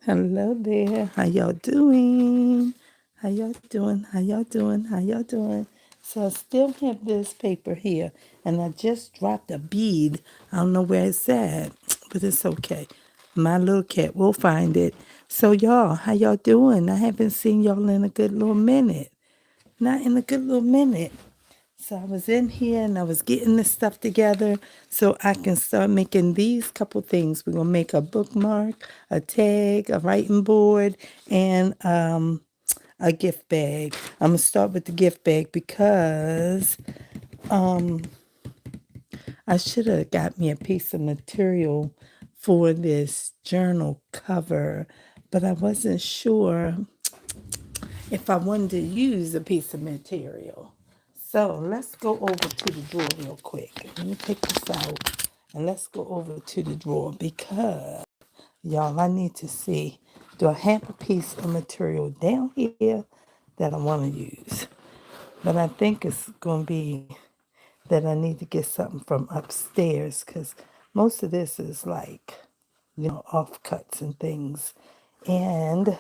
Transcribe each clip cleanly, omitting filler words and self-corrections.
Hello there. How y'all doing? How y'all doing? How y'all doing? How y'all doing? So I still have this paper here, and I just dropped a bead. I don't know where it's at, but it's okay. My little cat will find it. So y'all, how y'all doing? I haven't seen y'all in a good little minute. Not in a good little minute. So I was in here and I was getting this stuff together so I can start making these couple things. We're gonna make a bookmark, a tag, a writing board, and a gift bag. I'm gonna start with the gift bag because I should have got me a piece of material for this journal cover, but I wasn't sure if I wanted to use a piece of material. So let's go over to the drawer real quick. Let me take this out and let's go over to the drawer because, y'all, I need to see, do I have a piece of material down here that I want to use? But I think it's going to be that I need to get something from upstairs because most of this is like, offcuts and things. And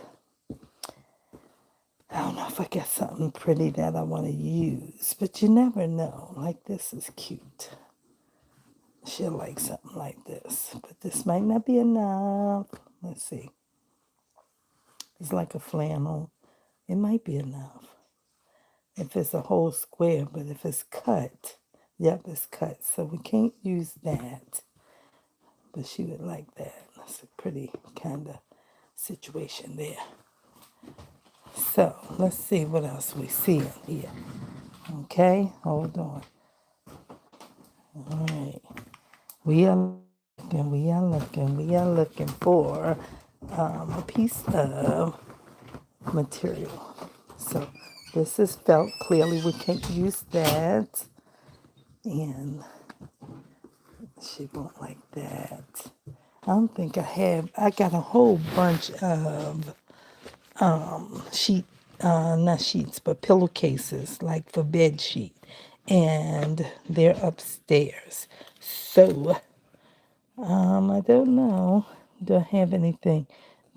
I don't know if I got something pretty that I want to use, but you never know. Like, this is cute. She'll like something like this, but this might not be enough. Let's see. It's like a flannel. It might be enough if it's a whole square, but if it's cut, yep, it's cut. So we can't use that, but she would like that. That's a pretty kind of situation there. So let's see what else we see in here. Okay, hold on. All right. We are looking for a piece of material. So this is felt. Clearly, we can't use that. And she won't like that. I don't think I got a whole bunch of sheet, not sheets, but pillowcases, like for bed sheet. And they're upstairs. So I don't know. Do I have anything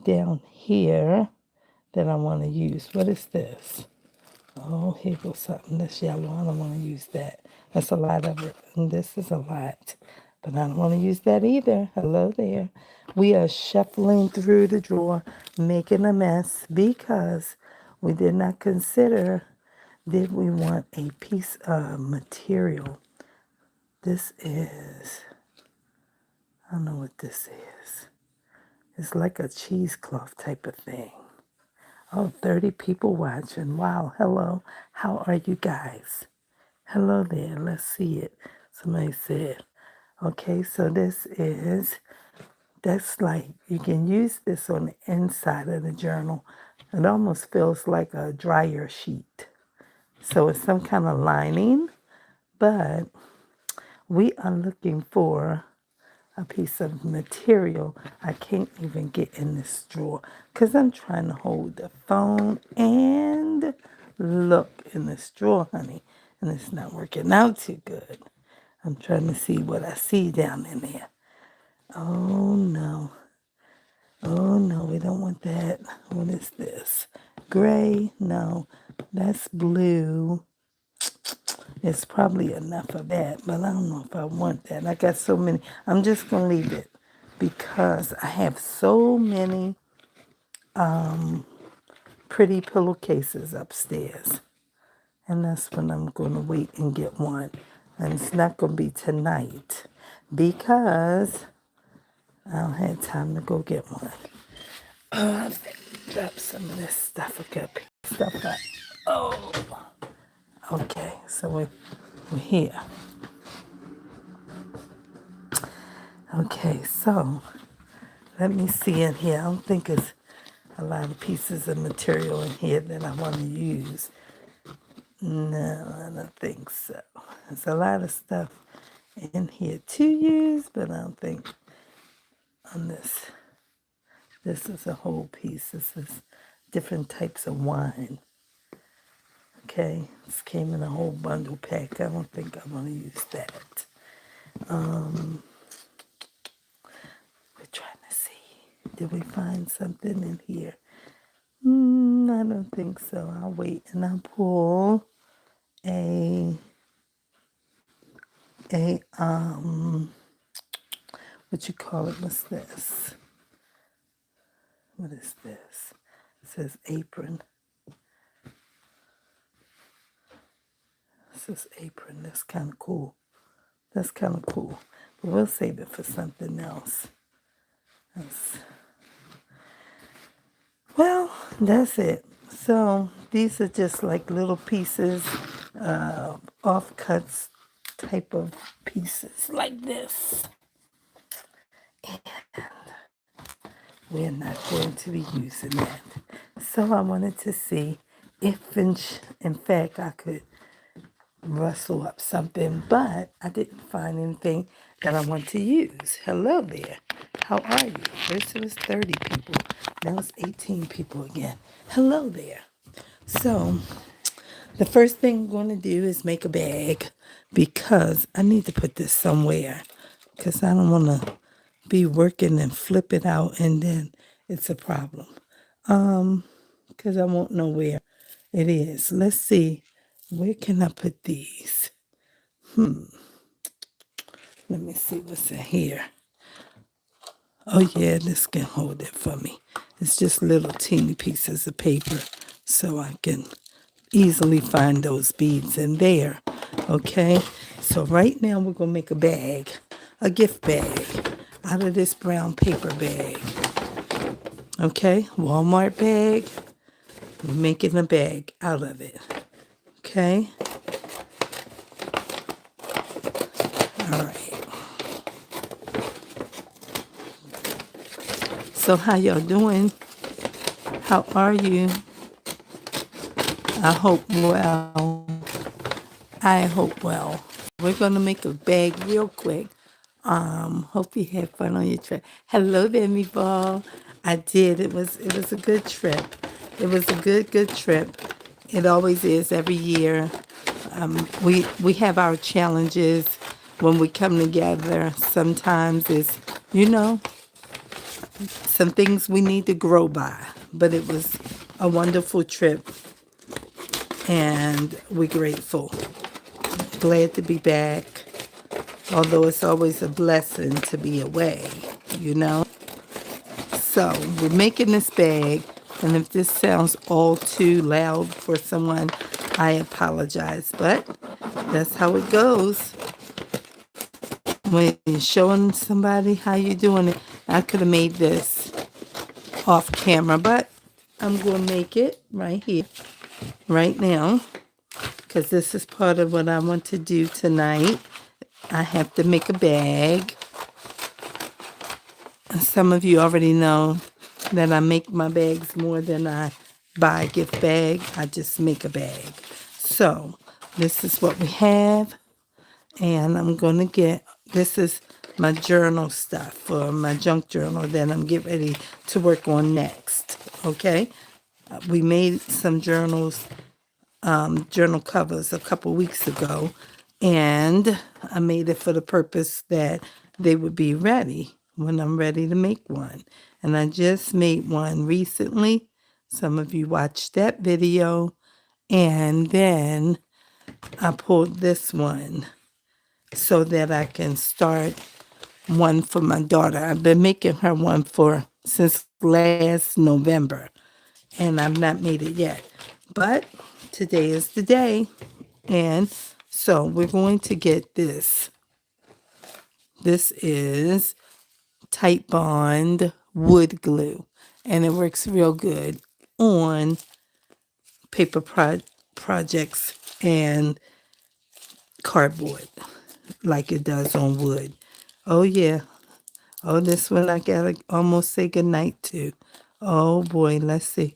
down here that I want to use? What is this? Oh, here goes something that's yellow. I don't want to use that. That's a lot of it. And this is a lot. But I don't want to use that either. Hello there. We are shuffling through the drawer, making a mess because we did not consider, did we want a piece of material? This is, I don't know what this is. It's like a cheesecloth type of thing. Oh, 30 people watching. Wow. Hello. How are you guys? Hello there. Let's see it. Somebody said, okay, so that's like, you can use this on the inside of the journal. It almost feels like a dryer sheet. So it's some kind of lining, but we are looking for a piece of material. I can't even get in this drawer because I'm trying to hold the phone and look in this drawer, honey, and it's not working out too good. I'm trying to see what I see down in there. Oh no. Oh no, we don't want that. What is this? Gray? No, that's blue. It's probably enough of that, but I don't know if I want that. I got so many. I'm just going to leave it because I have so many pretty pillowcases upstairs. And that's when I'm going to wait and get one. And it's not going to be tonight because I don't have time to go get one. I drop some of this stuff. I got stuff up. Oh, okay. So we're here. Okay, so let me see in here. I don't think it's a lot of pieces of material in here that I want to use. No, I don't think so. There's a lot of stuff in here to use, but I don't think on this. This is a whole piece. This is different types of wine. Okay, this came in a whole bundle pack. I don't think I want to use that. We're trying to see. Did we find something in here? I don't think so. I'll wait and I'll pull a what you call it? What's this? What is this? It says apron. It says apron. That's kind of cool. That's kind of cool. But we'll save it for something else. Well, that's it. So these are just like little pieces, offcuts type of pieces like this. And we're not going to be using that. So I wanted to see if in fact I could rustle up something, but I didn't find anything that I want to use. Hello there. How are you? First it was 30 people. Now it's 18 people again. Hello there. So the first thing I'm going to do is make a bag because I need to put this somewhere because I don't want to be working and flip it out and then it's a problem. Because I won't know where it is. Let's see. Where can I put these? Let me see what's in here. Oh yeah, this can hold it for me. It's just little teeny pieces of paper so I can easily find those beads in there. Okay, so right now we're going to make a bag, a gift bag out of this brown paper bag. Okay, Walmart bag. We're making a bag out of it. Okay. All right. So how y'all doing? How are you? I hope well. I hope well. We're gonna make a bag real quick. Hope you had fun on your trip. Hello there, meatball. I did. It was a good trip. It was a good trip. It always is every year. We have our challenges when we come together. Sometimes it's, some things we need to grow by. But it was a wonderful trip, and we're grateful. Glad to be back. Although it's always a blessing to be away, So we're making this bag, and if this sounds all too loud for someone, I apologize. But that's how it goes. When you're showing somebody how you're doing it, I could have made this off camera, but I'm going to make it right here, right now, because this is part of what I want to do tonight. I have to make a bag. Some of you already know that I make my bags more than I buy a gift bag. I just make a bag. So this is what we have. And I'm going to this is my journal stuff for my junk journal that I'm getting ready to work on next. Okay. We made some journal covers a couple weeks ago, and I made it for the purpose that they would be ready when I'm ready to make one. And I just made one recently. Some of you watched that video. And then I pulled this one so that I can start one for my daughter. I've been making her one since last November, and I've not made it yet. But today is the day. And so we're going to get this. This is Titebond wood glue, and it works real good on paper projects and cardboard like it does on wood. Oh yeah. Oh, this one I gotta almost say goodnight to. Oh boy, let's see.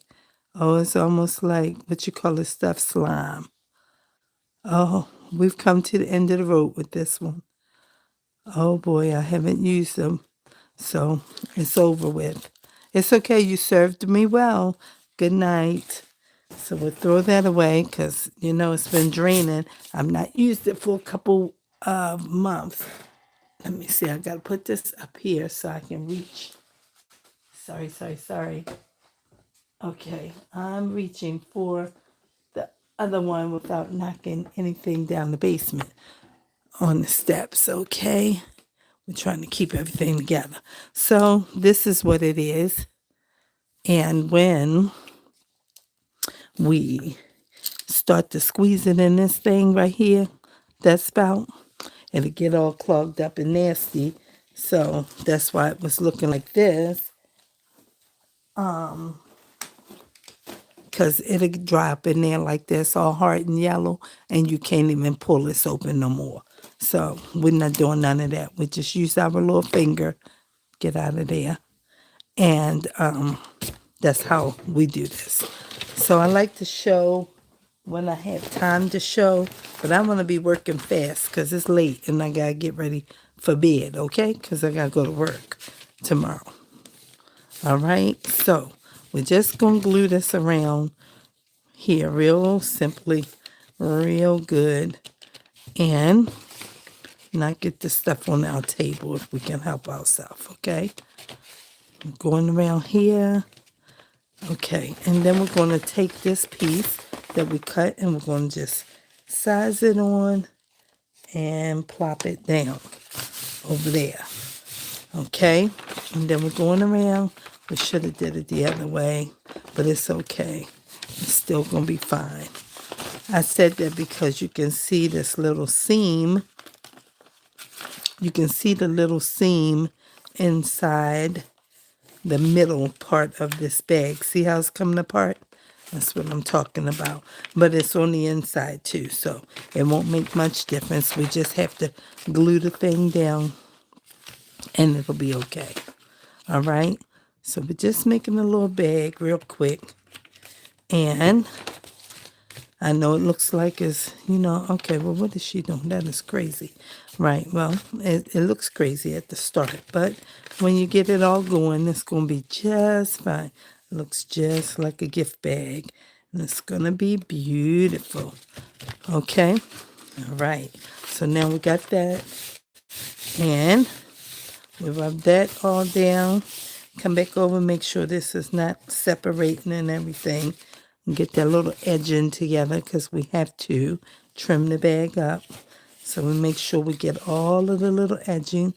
Oh, it's almost like what you call it, stuffed slime. Oh, we've come to the end of the road with this one. Oh boy, I haven't used them. So it's over with. It's okay, you served me well. Good night. So we'll throw that away because, it's been draining. I've not used it for a couple of months. Let me see, I got to put this up here so I can reach Sorry. Okay, I'm reaching for the other one without knocking anything down the basement on the steps, okay? We're trying to keep everything together. So this is what it is. And when we start to squeeze it in this thing right here, that spout, it'll get all clogged up and nasty. So that's why it was looking like this. Because it'll dry up in there like this, all hard and yellow, and you can't even pull this open no more. So we're not doing none of that. We just use our little finger, get out of there. And that's how we do this. So I like to show when I have time to show, but I'm going to be working fast because it's late and I got to get ready for bed, okay? Because I got to go to work tomorrow. All right, so we're just going to glue this around here real simply, real good, and not get this stuff on our table if we can help ourselves, okay? Going around here. Okay, and then we're going to take this piece that we cut and we're going to just size it on and plop it down over there. Okay, and then we're going around. We should have did it the other way, but it's okay. It's still going to be fine. I said that because you can see this little seam. You can see the little seam inside the middle part of this bag. See how it's coming apart? That's what I'm talking about. But it's on the inside too, so it won't make much difference. We just have to glue the thing down and it'll be okay. All right? So we're just making a little bag real quick. And I know it looks like it's, okay, well, what is she doing? That is crazy. Right, well, it looks crazy at the start, but when you get it all going, it's going to be just fine. It looks just like a gift bag, and it's going to be beautiful. Okay? All right. So now we got that, and we rub that all down. Come back over, make sure this is not separating and everything. And get that little edging together because we have to trim the bag up. So we make sure we get all of the little edging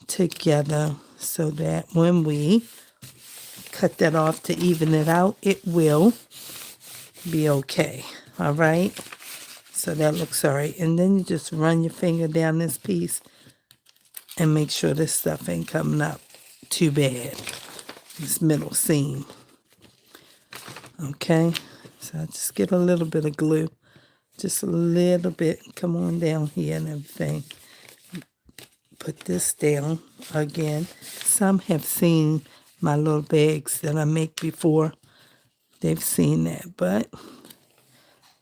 together so that when we cut that off to even it out, it will be okay. All right? So that looks all right. And then you just run your finger down this piece and make sure this stuff ain't coming up too bad. This middle seam. Okay, so I just get a little bit of glue, just a little bit, come on down here and everything. Put this down again. Some have seen my little bags that I make before. They've seen that, but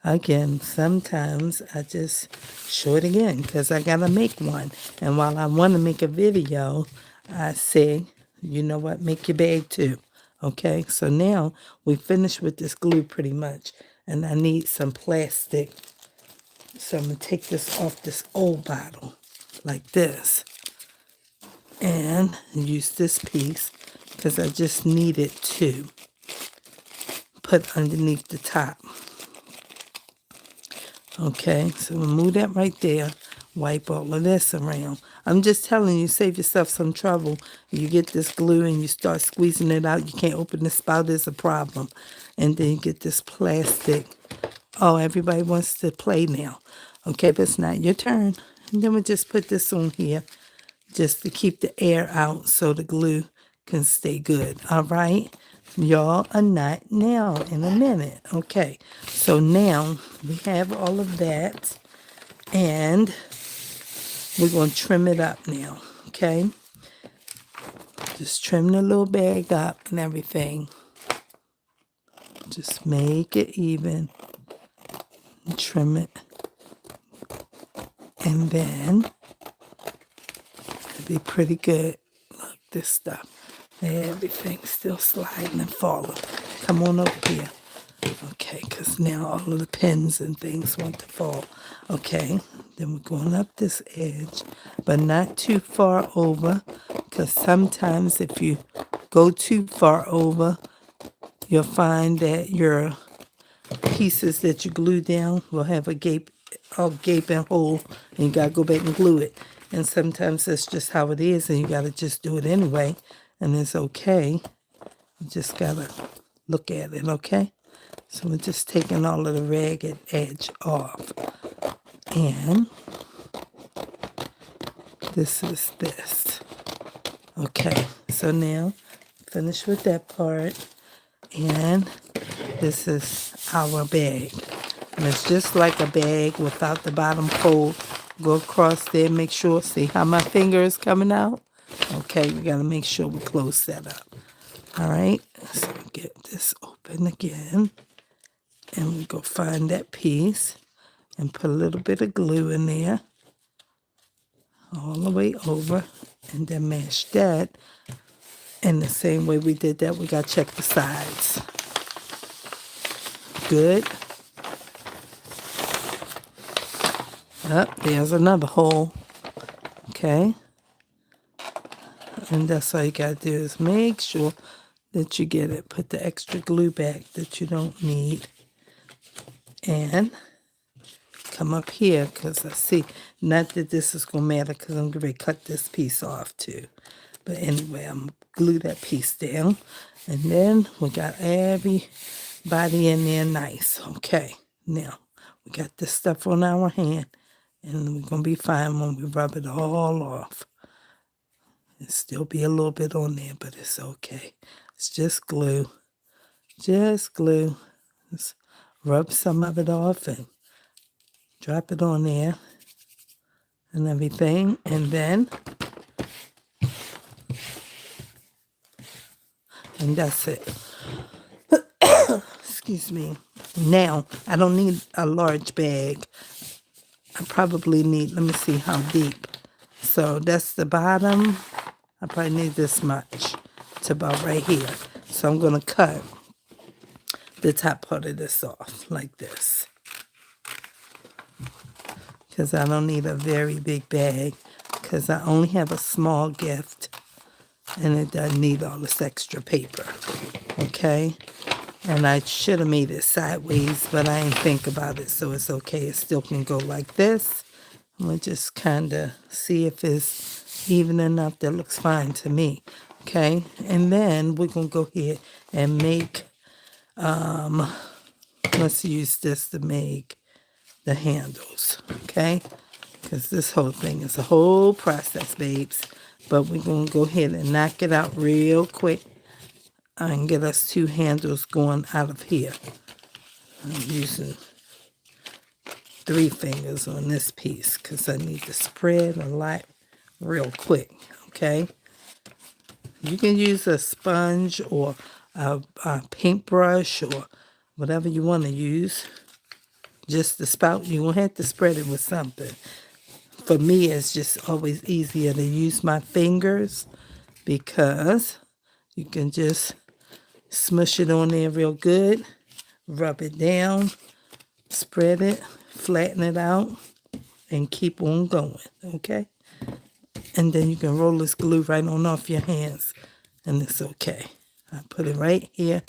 again, sometimes I just show it again because I gotta make one. And while I want to make a video, I say, you know what, make your bag too. Okay, so now we finished with this glue pretty much. And I need some plastic. So I'm going to take this off this old bottle like this. And use this piece because I just need it to put underneath the top. Okay, so we'll move that right there. Wipe all of this around. I'm just telling you, save yourself some trouble. You get this glue and you start squeezing it out. You can't open the spout, is a problem. And then you get this plastic. Oh, everybody wants to play now. Okay, but it's not your turn. And then we just put this on here just to keep the air out so the glue can stay good. All right? Y'all are not now in a minute. Okay, so now we have all of that. And we're going to trim it up now, okay? Just trim the little bag up and everything. Just make it even. And trim it. And then it'll be pretty good. Look, this stuff. Everything's still sliding and falling. Come on over here. Okay, because now all of the pins and things want to fall. Okay, then we're going up this edge, but not too far over, because sometimes if you go too far over, you'll find that your pieces that you glue down will have a gaping hole, and you gotta go back and glue it. And sometimes that's just how it is, and you gotta just do it anyway, and it's okay. You just gotta look at it, okay? So we're just taking all of the ragged edge off. And this is this. Okay, so now finish with that part. And this is our bag. And it's just like a bag without the bottom fold. Go across there, make sure, see how my finger is coming out? Okay, we gotta make sure we close that up. All right, so get this open again. And we go find that piece and put a little bit of glue in there. All the way over. And then mash that. And the same way we did that, we gotta check the sides. Good. There's another hole. Okay. And that's all you gotta do is make sure that you get it. Put the extra glue back that you don't need. And come up here, because I see, not that this is gonna matter, because I'm gonna cut this piece off too. But anyway, I'm gonna glue that piece down. And then we got everybody in there nice. Okay, now we got this stuff on our hand, and we're gonna be fine when we rub it all off. There'll still be a little bit on there, but it's okay. It's just glue. Just glue. Just rub some of it off and drop it on there and everything. And then, and that's it. Excuse me. Now, I don't need a large bag. I probably need, let me see how deep. So that's the bottom. I probably need this much to about right here. So I'm going to cut the top part of this off like this. Because I don't need a very big bag. Because I only have a small gift. And it doesn't need all this extra paper. Okay? And I should have made it sideways, but I didn't think about it, so it's okay. It still can go like this. I'm going to just kind of see if it's even enough. That looks fine to me. Okay? And then we're going to go here and make, let's use this to make the handles. Okay? Because this whole thing is a whole process, babes. But we're going to go ahead and knock it out real quick. And get us 2 handles going out of here. I'm using 3 fingers on this piece because I need to spread a lot real quick, okay? You can use a sponge or a paintbrush or whatever you want to use. Just the spout, you're going to have to spread it with something. For me, it's just always easier to use my fingers because you can just smush it on there real good, rub it down, spread it, flatten it out, and keep on going, okay? And then you can roll this glue right on off your hands, and it's okay. I put it right here,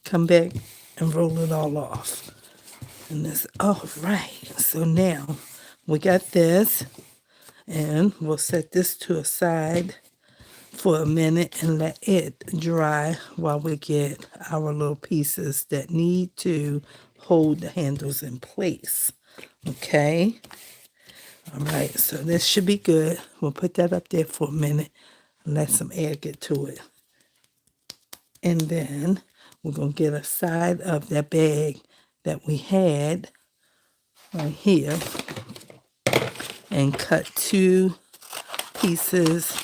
come back, and roll it all off. And it's all right. So now we got this, and we'll set this to a side for a minute and let it dry while we get our little pieces that need to hold the handles in place. Okay? All right, so this should be good. We'll put that up there for a minute and let some air get to it. And then we're going to get a side of that bag that we had right here and cut 2 pieces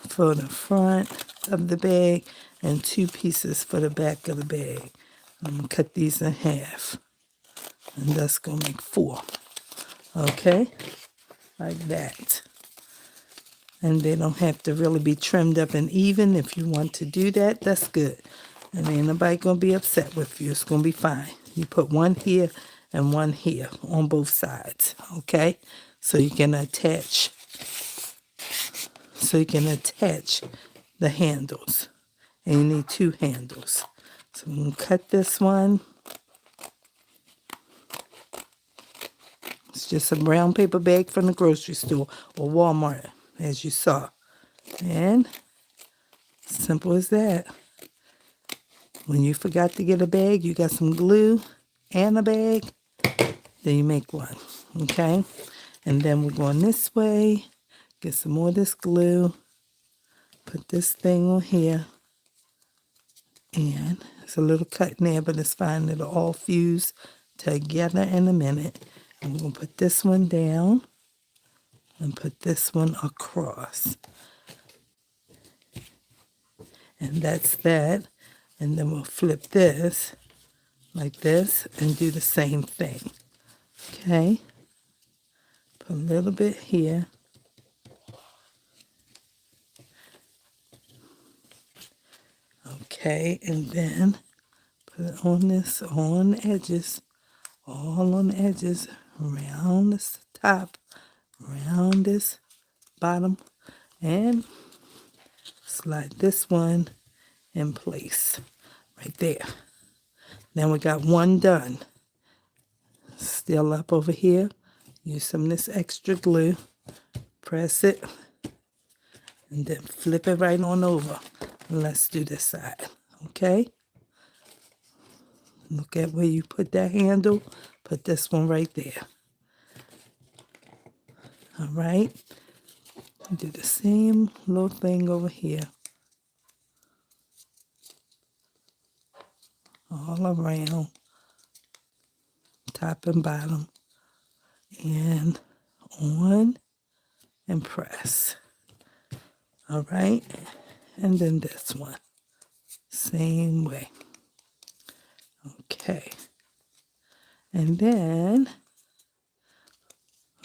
for the front of the bag and 2 pieces for the back of the bag. I'm going to cut these in half. And that's going to make 4. Okay? Like that. And they don't have to really be trimmed up and even. If you want to do that, that's good. And ain't nobody going to be upset with you. It's going to be fine. You put 1 here and 1 here on both sides. Okay? So you can attach the handles. and you need 2 handles. So I'm going to cut this one. It's just a brown paper bag from the grocery store or Walmart, as you saw. And simple as that. When you forgot to get a bag, you got some glue and a bag, then you make one, okay? And then we're going this way, get some more of this glue, put this thing on here, and it's a little cut in there, but it's fine. It'll all fuse together in a minute. And we're going to put this one down and put this one across. And that's that. And then we'll flip this like this and do the same thing. Okay? Put a little bit here. Okay, and then put it on this, on the edges, all on the edges, around this top, around this bottom, and slide this one in place right there. Then we got one done. Still up over here. Use some of this extra glue. Press it. And then flip it right on over. Let's do this side. Okay? Look at where you put that handle. Put this one right there. All right? Do the same little thing over here. All around. Top and bottom. And on and press. All right? And then this one. Same way. Okay. And then,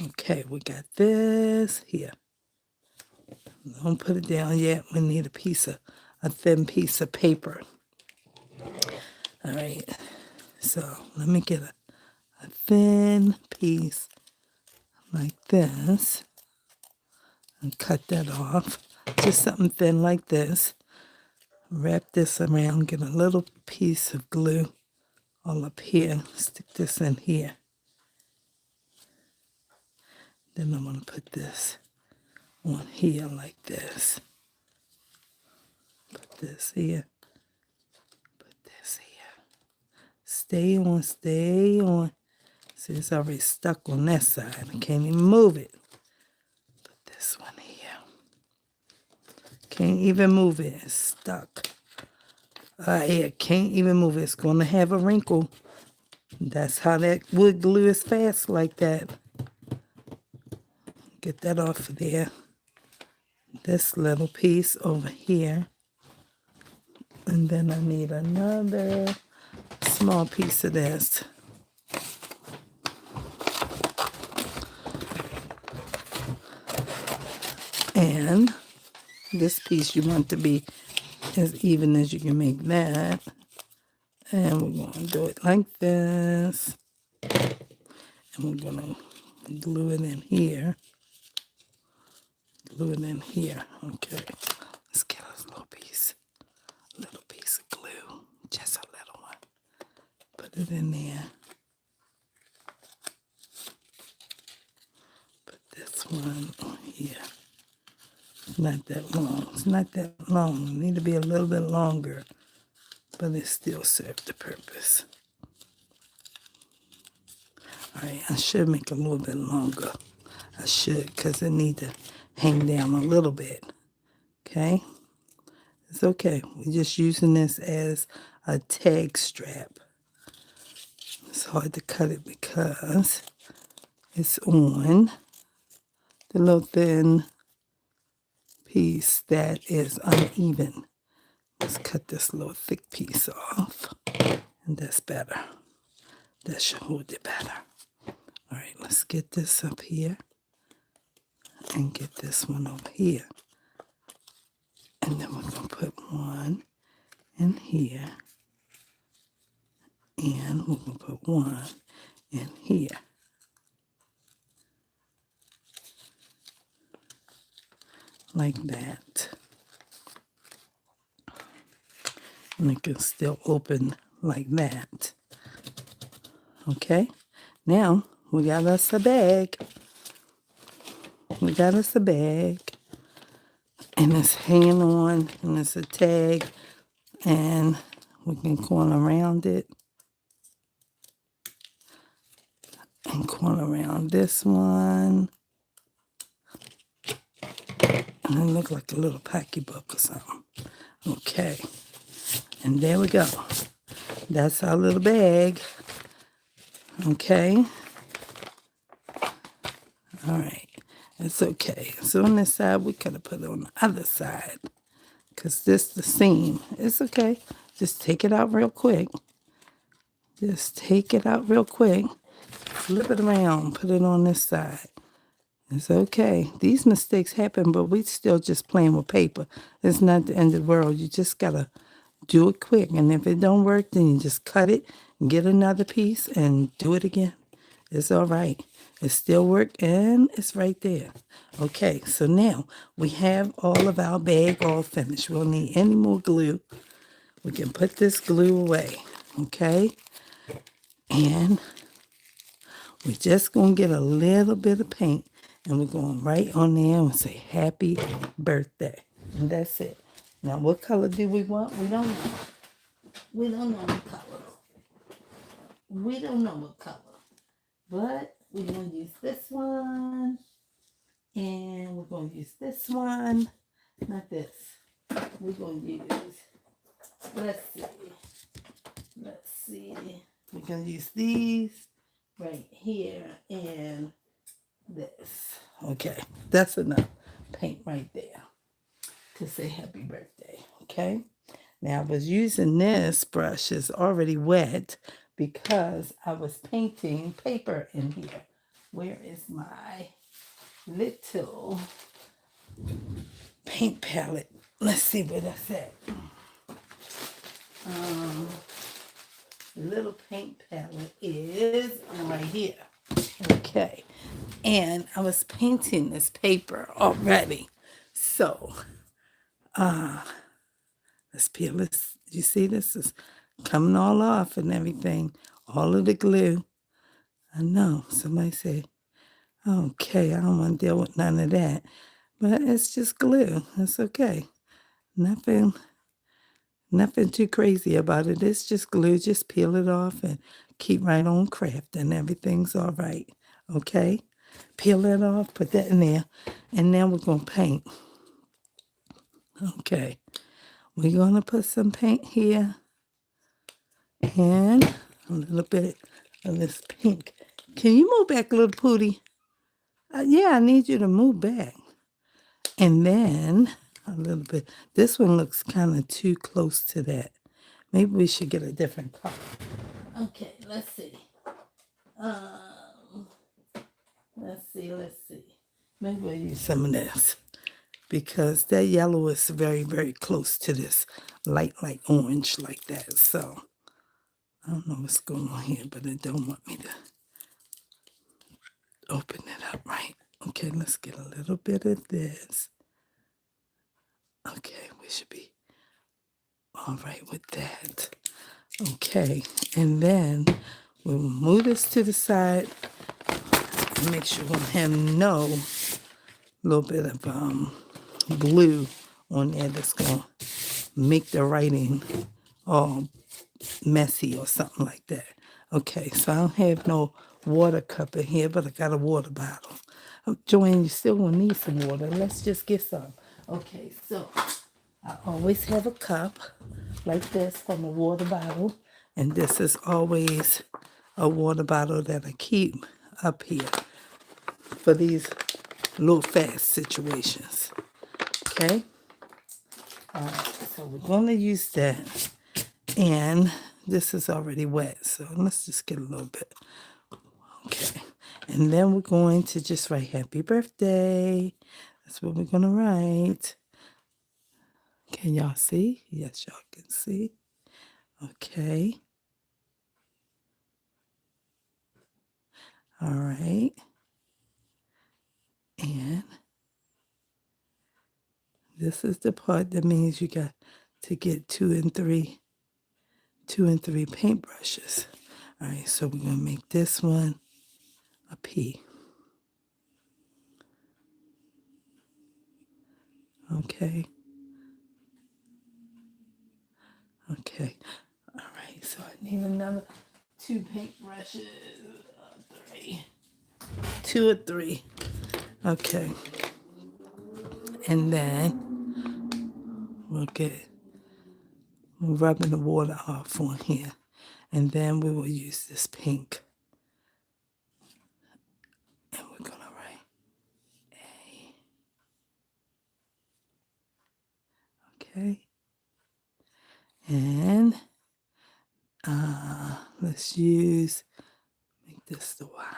okay, we got this here. Don't put it down yet. We need a thin piece of paper. All right. So let me get a thin piece like this and cut that off. Just something thin like this. Wrap this around, get a little piece of glue all up here. Stick this in here. Then I'm going to put this on here like this. Put this here. Put this here. Stay on, stay on. See, it's already stuck on that side. I can't even move it. Put this one here. Can't even move it. It's stuck. Yeah, can't even move it. It's going to have a wrinkle. That's how that wood glue is fast like that. Get that off of there. This little piece over here. And then I need another small piece of this. And this piece you want to be as even as you can make that. And we're going to do it like this. And we're going to glue it in here. Glue it in here. Okay. Let's get a little piece. A little piece of glue. Just a little one. Put it in there. Put this one on here. Not that long. It's not that long. It need to be a little bit longer. But it still served the purpose. Alright, I should make a little bit longer. I should, because it need to hang down a little bit. Okay? It's okay. We're just using this as a tag strap. It's hard to cut it because it's on the little thin piece that is uneven. Let's cut this little thick piece off. And that's better. That should hold it better. All right, let's get this up here and get this one over here. And then we're going to put one in here. And we're going to put one in here. Like that. And it can still open like that. Okay, now we got us a bag. We got us a bag. And it's hanging on, and it's a tag. And we can corner around it. And corner around this one. And it look like a little pocketbook or something. Okay. And there we go. That's our little bag. Okay. All right. It's okay. So on this side, we could have put it on the other side. Because this the seam. It's okay. Just take it out real quick. Just take it out real quick. Flip it around. Put it on this side. It's okay. These mistakes happen, but we still just playing with paper. It's not the end of the world. You just got to do it quick. And if it don't work, then you just cut it and get another piece and do it again. It's all right. It still work and it's right there. Okay, so now we have all of our bag all finished. We don't need any more glue. We can put this glue away. Okay? And we're just going to get a little bit of paint and we're going right on there and say happy birthday. And that's it. Now, what color do we want? We don't know. We don't know what color. We don't know what color. But we're going to use this one. And we're going to use this one. Not this. We're going to use, let's see. Let's see. We're going to use these right here and this. Okay. That's enough paint right there to say happy birthday. Okay. Now I was using this brush. It's already wet because I was painting paper in here. Where is my little paint palette? Let's see where that's at. Little paint palette is right here. Okay. And I was painting this paper already. So, let's peel this. You see, this is coming all off and everything. All of the glue. I know. Somebody say, okay, I don't want to deal with none of that. But it's just glue. It's okay. Nothing too crazy about it. It's just glue. Just peel it off and keep right on crafting. Everything's all right. Okay? Peel it off, put that in there. And now we're going to paint. Okay. We're going to put some paint here. And a little bit of this pink. Can you move back a little, Pootie? Yeah, I need you to move back. And then a little bit. This one looks kind of too close to that. Maybe we should get a different color. Okay, let's see. Let's see. Maybe we'll use some of this. Because that yellow is very, very close to this light orange like that. So, I don't know what's going on here, but it don't want me to open it up right. Okay, let's get a little bit of this. Okay, we should be all right with that. Okay, and then we'll move this to the side and make sure we'll have no little bit of glue on there that's going to make the writing all messy or something like that. Okay, so I don't have no water cup in here, but I got a water bottle. Oh, Joanne, you still gonna need some water. Let's just get some. Okay, so I always have a cup like this from a water bottle, and this is always a water bottle that I keep up here for these little fast situations. Okay? All right, so we're gonna use that. And this is already wet, so let's just get a little bit. Okay. And then we're going to just write happy birthday. That's what we're going to write. Can y'all see? Yes, y'all can see. Okay. All right. And this is the part that means you got to get 2 and 3 2 and 3 paintbrushes. All right, so we're going to make this one a P. Okay. Okay. All right, so I need another 2 paintbrushes. 3. 2 or 3. Okay. And then we're rubbing the water off on here. And then we will use this pink. And we're going to write A. Okay. And let's make this the Y.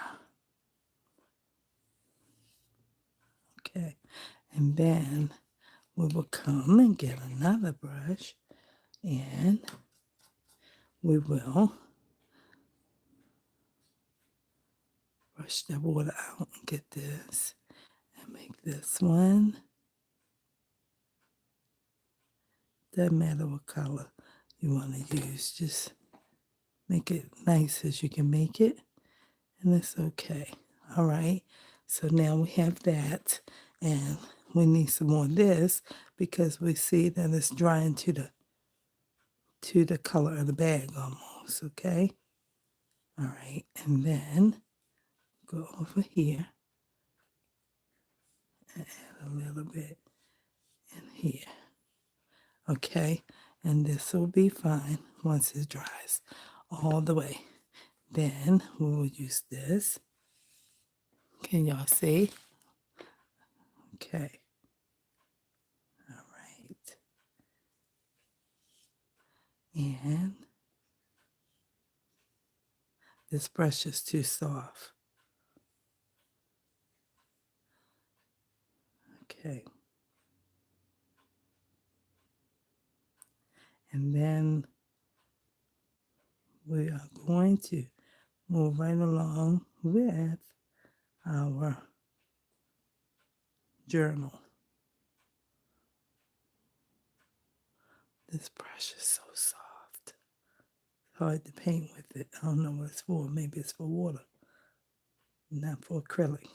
Okay. And then we will come and get another brush and we will brush that water out and get this and make this one. Doesn't matter what color you want to use, just make it nice as you can make it, and it's okay. All right, so now we have that, and we need some more of this because we see that it's drying to the color of the bag almost. Okay, all right, and then go over here and add a little bit in here. Okay, and this will be fine once it dries all the way. Then we will use this. Can y'all see? Okay. All right. And this brush is too soft. Okay. And then we are going to move right along with our journal. This brush is so soft. It's hard to paint with it. I don't know what it's for. Maybe it's for water, not for acrylic.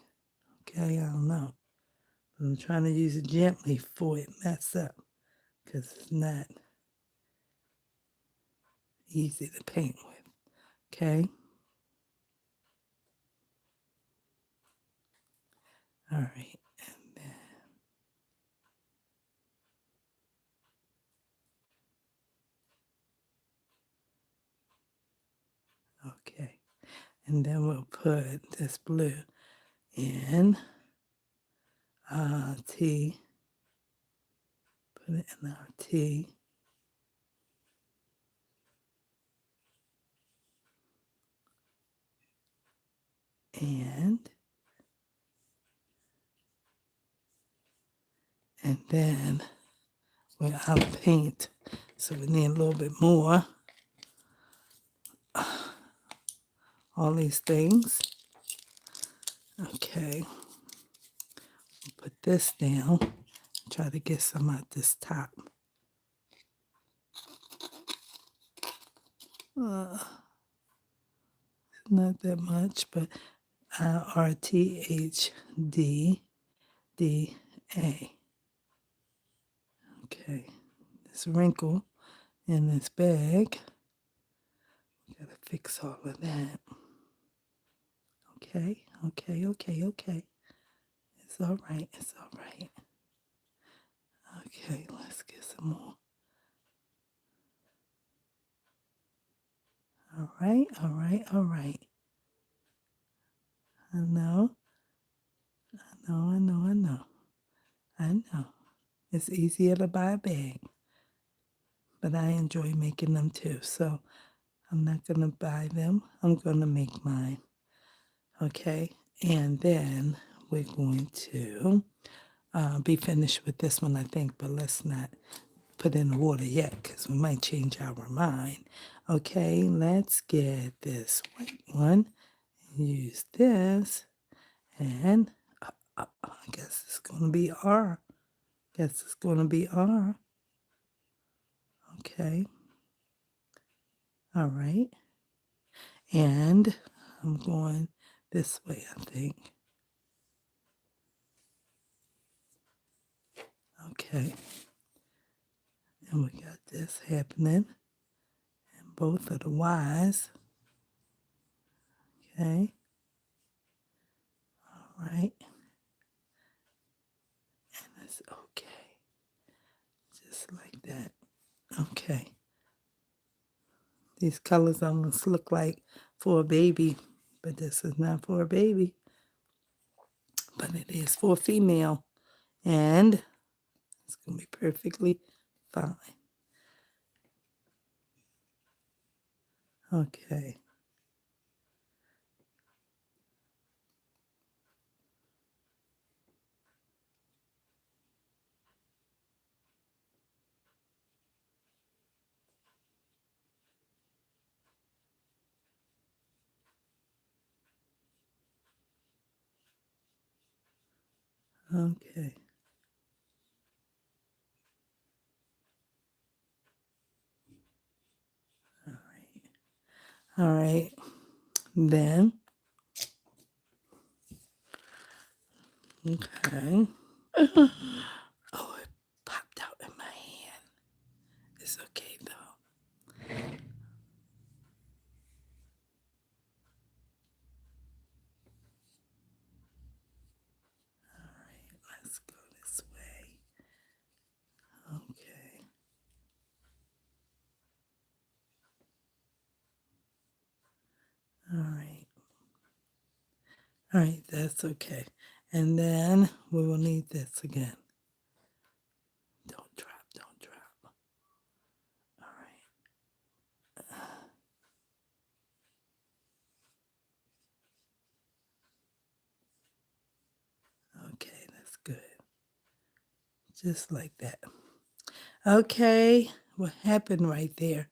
Okay, I don't know. But I'm trying to use it gently before it mess up because it's not easy to paint with. Okay. All right. And then okay. And then we'll put this blue in T. Put it in our T. And then we're out of paint. So we need a little bit more. All these things. Okay. Put this down. Try to get some at this top. Not that much, but RTHDDA. Okay, this wrinkle in this bag. Gotta fix all of that. Okay. It's all right. Okay, let's get some more. All right. I know. It's easier to buy a bag, but I enjoy making them too. So I'm not going to buy them. I'm going to make mine. Okay. And then we're going to be finished with this one, I think, but let's not put in the water yet because we might change our mind. Okay, let's get this white one. Use this. And I guess it's going to be R. Okay. All right. And I'm going this way, I think. Okay. And we got this happening. And both of the Y's. Okay. All right. And it's okay. Just like that. Okay. These colors almost look like for a baby, but this is not for a baby. But it is for a female. And it's going to be perfectly fine. Okay. Okay. All right. Then, okay. Oh, it popped out in my hand. It's okay though. All right, let's go this way. Okay. All right. All right, that's okay. And then we will need this again. Don't drop, don't drop. All right. Okay, that's good. Just like that. Okay, what happened right there?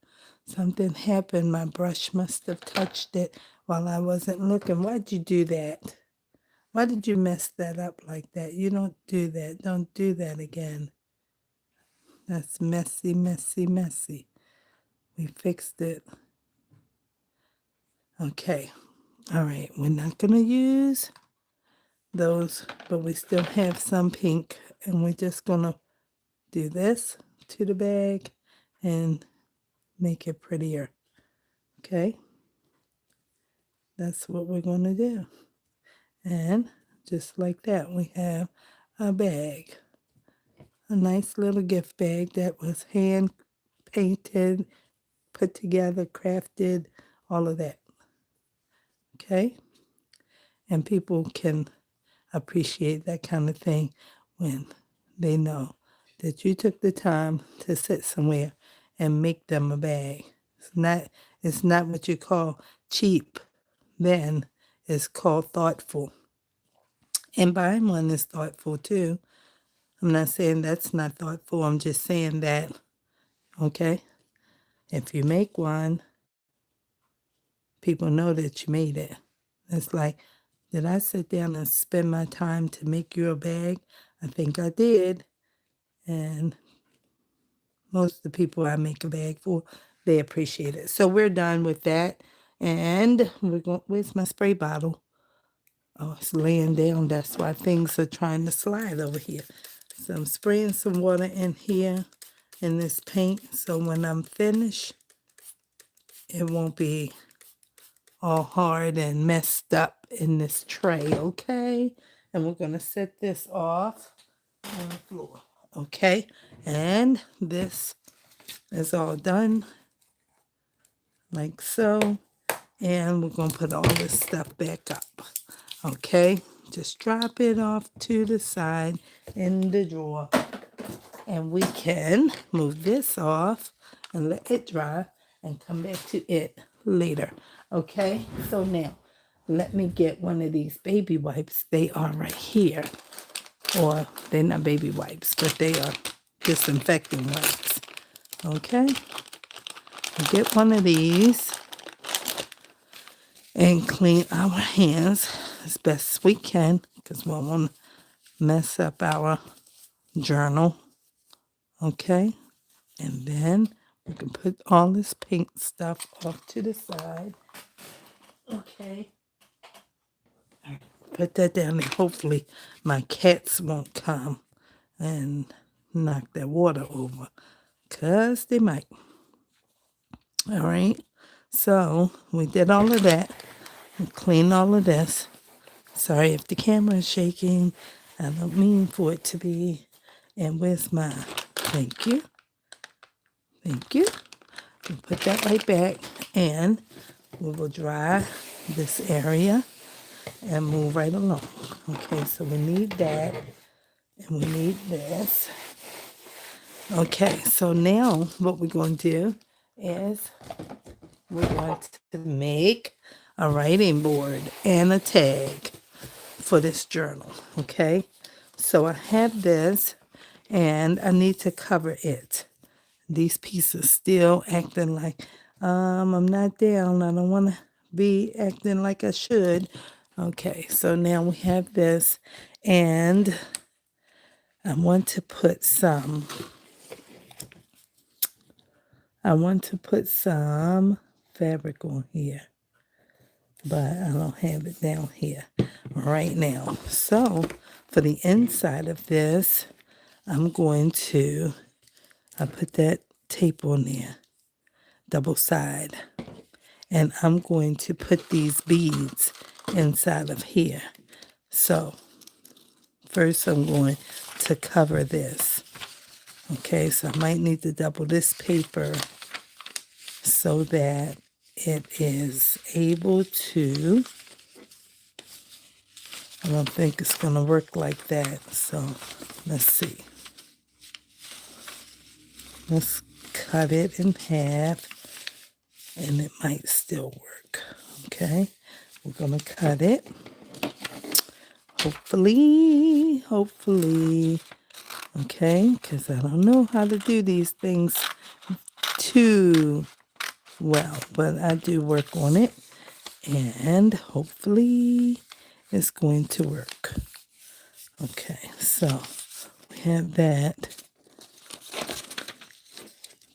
Something happened. My brush must have touched it while I wasn't looking. Why'd you do that? Why did you mess that up like that? You don't do that. Don't do that again. That's messy, messy, messy. We fixed it. Okay. All right. We're not going to use those, but we still have some pink. And we're just going to do this to the bag and make it prettier. Okay. That's what we're going to do. And just like that, we have a bag. A nice little gift bag that was hand painted, put together, crafted, all of that. Okay? And people can appreciate that kind of thing when they know that you took the time to sit somewhere and make them a bag. It's not what you call cheap. Then it's called thoughtful. And buying one is thoughtful too. I'm not saying that's not thoughtful. I'm just saying that, okay, if you make one, people know that you made it. It's like, did I sit down and spend my time to make you a bag? I think I did. And most of the people I make a bag for, they appreciate it. So we're done with that. And we're going, where's my spray bottle? Oh, it's laying down. That's why things are trying to slide over here. So I'm spraying some water in here in this paint. So when I'm finished, it won't be all hard and messed up in this tray, okay? And we're going to set this off on the floor, okay? And this is all done like so. And we're going to put all this stuff back up, okay? Just drop it off to the side in the drawer. And we can move this off and let it dry and come back to it later. Okay, so now let me get one of these baby wipes. They are right here. Or they're not baby wipes, but they are disinfecting wipes. Okay, get one of these and clean our hands as best as we can because we don't want to mess up our journal. Okay, and then You can put all this pink stuff off to the side. Okay. Put that down there. Hopefully my cats won't come and knock that water over. Because they might. All right. So we did all of that. We cleaned all of this. Sorry if the camera is shaking. I don't mean for it to be. And where's my... Thank you. Thank you. We'll put that right back. And we will dry this area and move right along. Okay, so we need that. And we need this. Okay, so now what we're going to do is we're going to make a writing board and a tag for this journal. Okay, so I have this and I need to cover it. These pieces still acting like I'm not down. I don't want to be acting like I should. Okay, so now we have this and I want to put some fabric on here, but I don't have it down here right now. So for the inside of this, I put that tape on there, double side, and I'm going to put these beads inside of here. So first I'm going to cover this. Okay, so I might need to double this paper so that it is able to, I don't think it's going to work like that. So let's see. Let's cut it in half and it might still work. Okay, we're going to cut it. Hopefully. Okay, because I don't know how to do these things too well, but I do work on it and hopefully it's going to work. Okay, so we have that,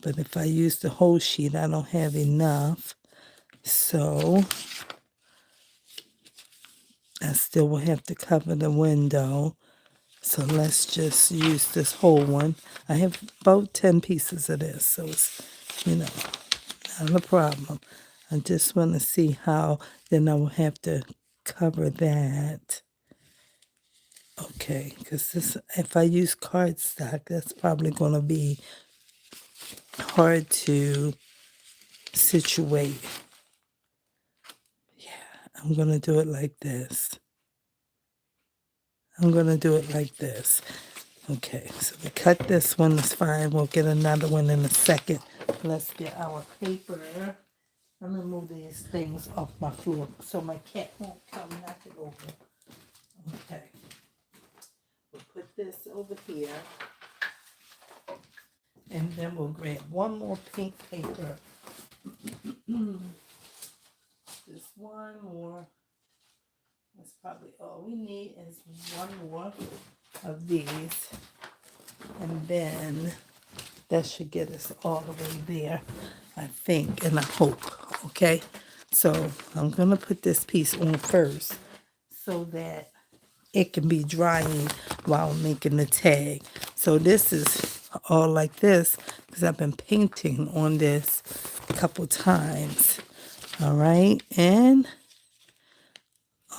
but if I use the whole sheet I don't have enough, so I still will have to cover the window. So let's just use this whole one. I have about 10 pieces of this, so it's, not a problem. I just want to see how, then I will have to cover that. Okay, because this, if I use cardstock, that's probably going to be hard to situate. Yeah, I'm going to do it like this. Okay, so we cut this one, it's fine. We'll get another one in a second. Let's get our paper. I'm going to move these things off my floor so my cat won't come knock it over. Okay. We'll put this over here. And then we'll grab one more pink paper. Just one more. That's probably all we need is one more of these. And then that should get us all the way there, I think, and I hope. Okay, so I'm going to put this piece on first so that it can be drying while making the tag. So this is all like this because I've been painting on this a couple times. All right, and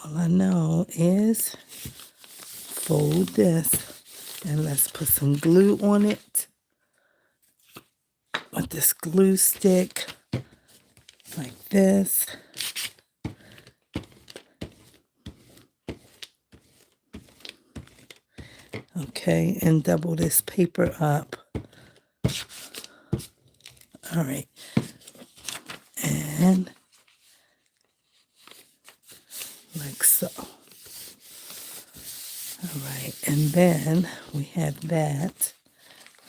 all I know is fold this and let's put some glue on it with this glue stick like this. Okay, and double this paper up. All right, and like so. All right, and then we have that,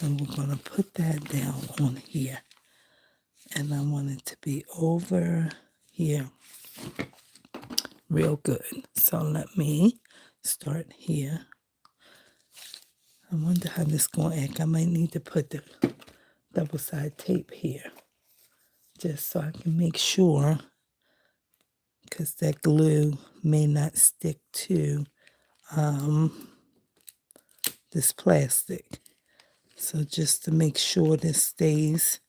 and we're going to put that down on here. And I want it to be over here real good. So let me start here. I wonder how this is going to act. I might need to put the double-side tape here, just so I can make sure, because that glue may not stick to this plastic. So just to make sure this stays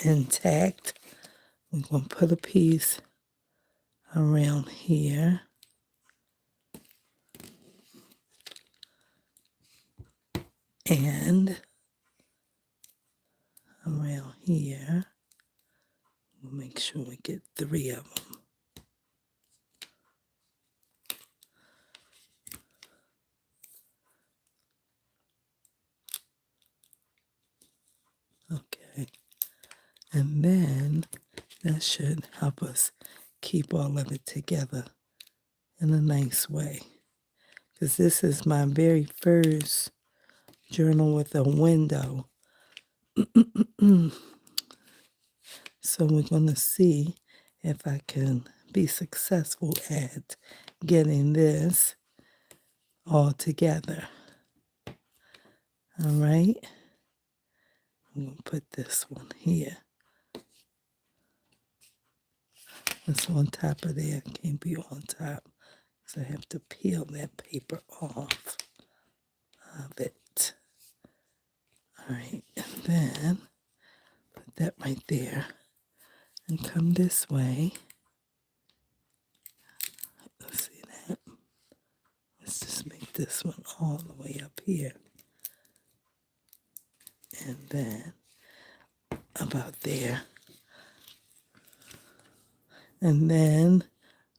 intact, we're going to put a piece around here. And around here, we'll make sure we get 3 of them. Okay. And then that should help us keep all of it together in a nice way. Because this is my very first journal with a window. So we're going to see if I can be successful at getting this all together. All right. I'm going to put this one here. It's on top of there. It can't be on top. So I have to peel that paper off of it. All right. And then put that right there. And come this way. Let's see that. Let's just make this one all the way up here. And then about there. And then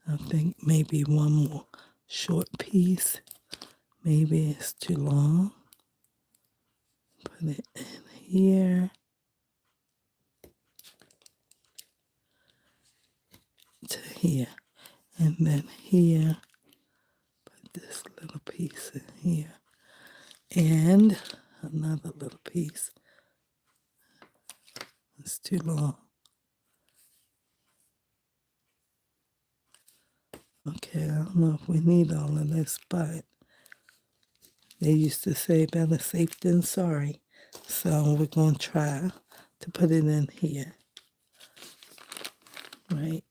I think maybe one more short piece. Maybe it's too long. Put it in here. To here. And then here. Put this little piece in here. And another little piece. It's too long. Okay, I don't know if we need all of this, but they used to say better safe than sorry. So we're going to try to put it in here. Right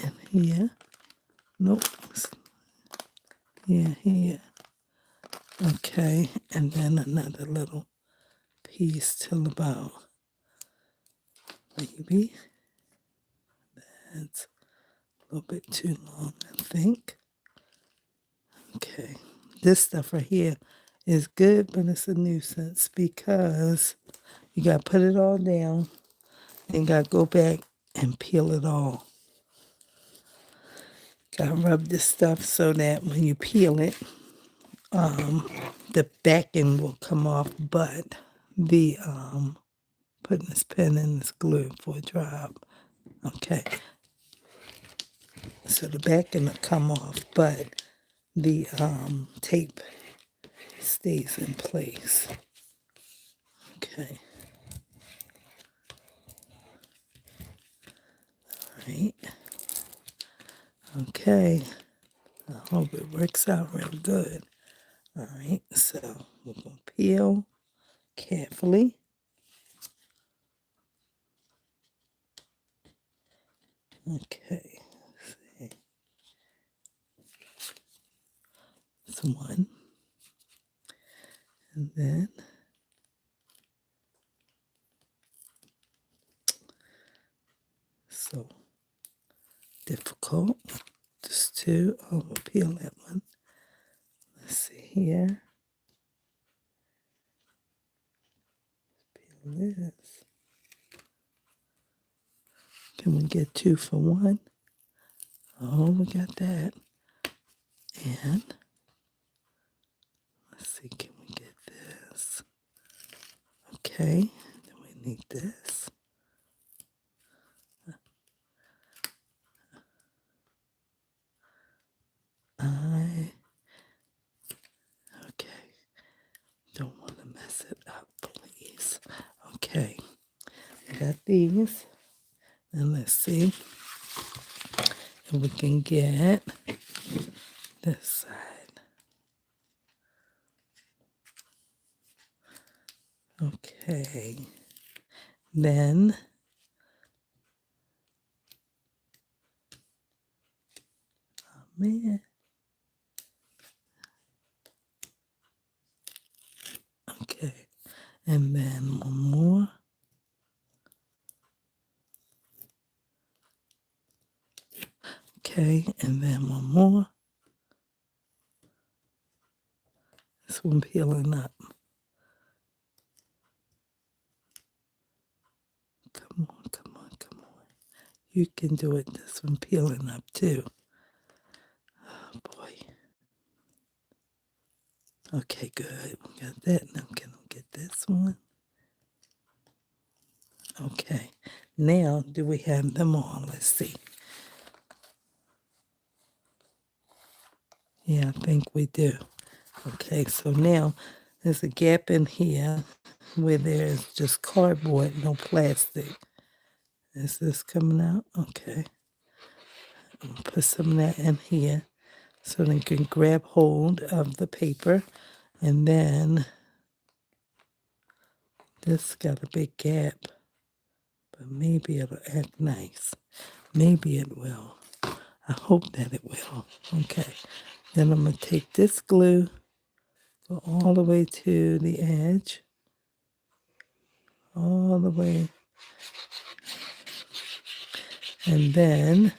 in here. Nope. Yeah, here. Okay, and then another little piece till about, maybe, that's a little bit too long, I think. Okay, this stuff right here is good, but it's a nuisance because you got to put it all down and got to go back and peel it all. Got to rub this stuff so that when you peel it, the backing will come off, but the putting this pen in this glue for a drop. Okay. So the backing will come off, but the tape stays in place. Okay. All right. Okay. I hope it works out real good. All right. So we're going to peel carefully. Okay. Let's see. It's one. And then so difficult. Just two. Oh, we'll peel that one. Let's see here. Peel this. Can we get 2 for 1? Oh, we got that. And let's see, can we get this? Okay, then we need this. Okay, don't want to mess it up, please. Okay, we got these. And let's see if we can get this side. Okay. Then man. Okay. And then one more. Okay, and then one more. This one peeling up. Come on, come on, come on. You can do it. This one peeling up too. Oh boy. Okay, good. We got that. Now can we get this one? Okay. Now, do we have them all? Let's see. Yeah, I think we do. Okay, so now there's a gap in here where there's just cardboard, no plastic. Is this coming out? Okay. Put some of that in here so they can grab hold of the paper. And then this got a big gap, but maybe it'll act nice. Maybe it will. I hope that it will. Okay. Then I'm going to take this glue, go all the way to the edge, all the way. And then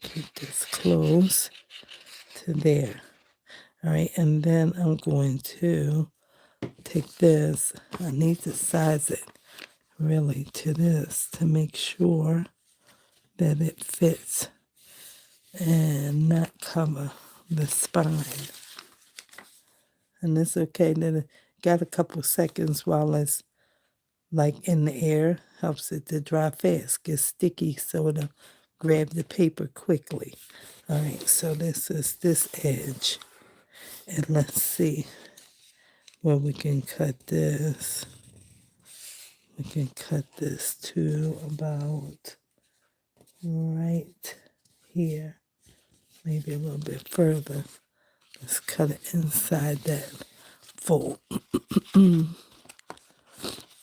keep this close to there. All right. And then I'm going to take this. I need to size it really to this to make sure that it fits and not cover the spine. And it's okay that it got a couple seconds while it's like in the air, helps it to dry fast, gets sticky so it'll grab the paper quickly. All right, so this is this edge. And let's see where we can cut this. We can cut this to about right here, maybe a little bit further. Let's cut it inside that fold.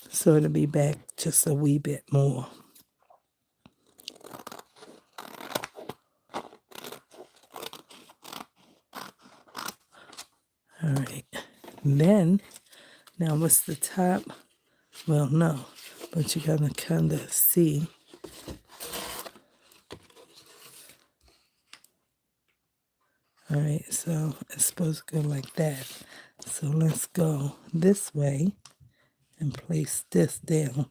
So it'll be back just a wee bit more. All right. Then, now what's the top? Well, no, but you gotta kind of see. All right, so it's supposed to go like that. So let's go this way and place this down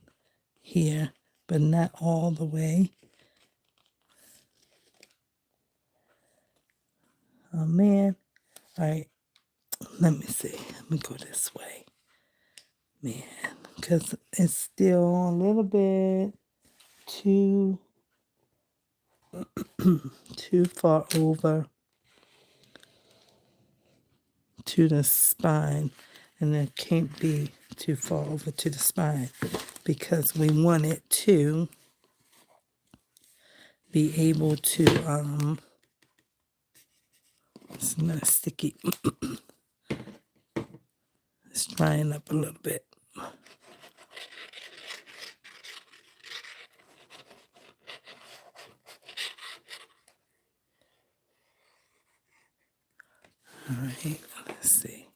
here, but not all the way. Oh man. All right, let me see. Let me go this way. Man, because it's still a little bit too far over to the spine, and it can't be too far over to the spine because we want it to be able to it's not sticky. It's drying up a little bit. All right, let's see.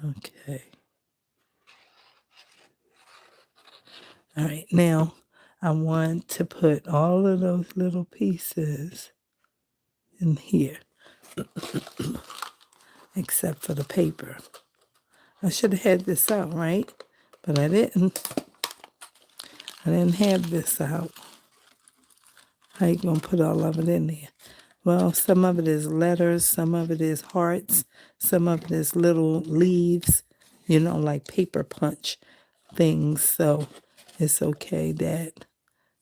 Okay. All right, now I want to put all of those little pieces in here, except for the paper. I should have had this out, right? But I didn't. I didn't have this out. How you gonna put all of it in there? Well, some of it is letters, some of it is hearts, some of it is little leaves, like paper punch things. So it's okay that,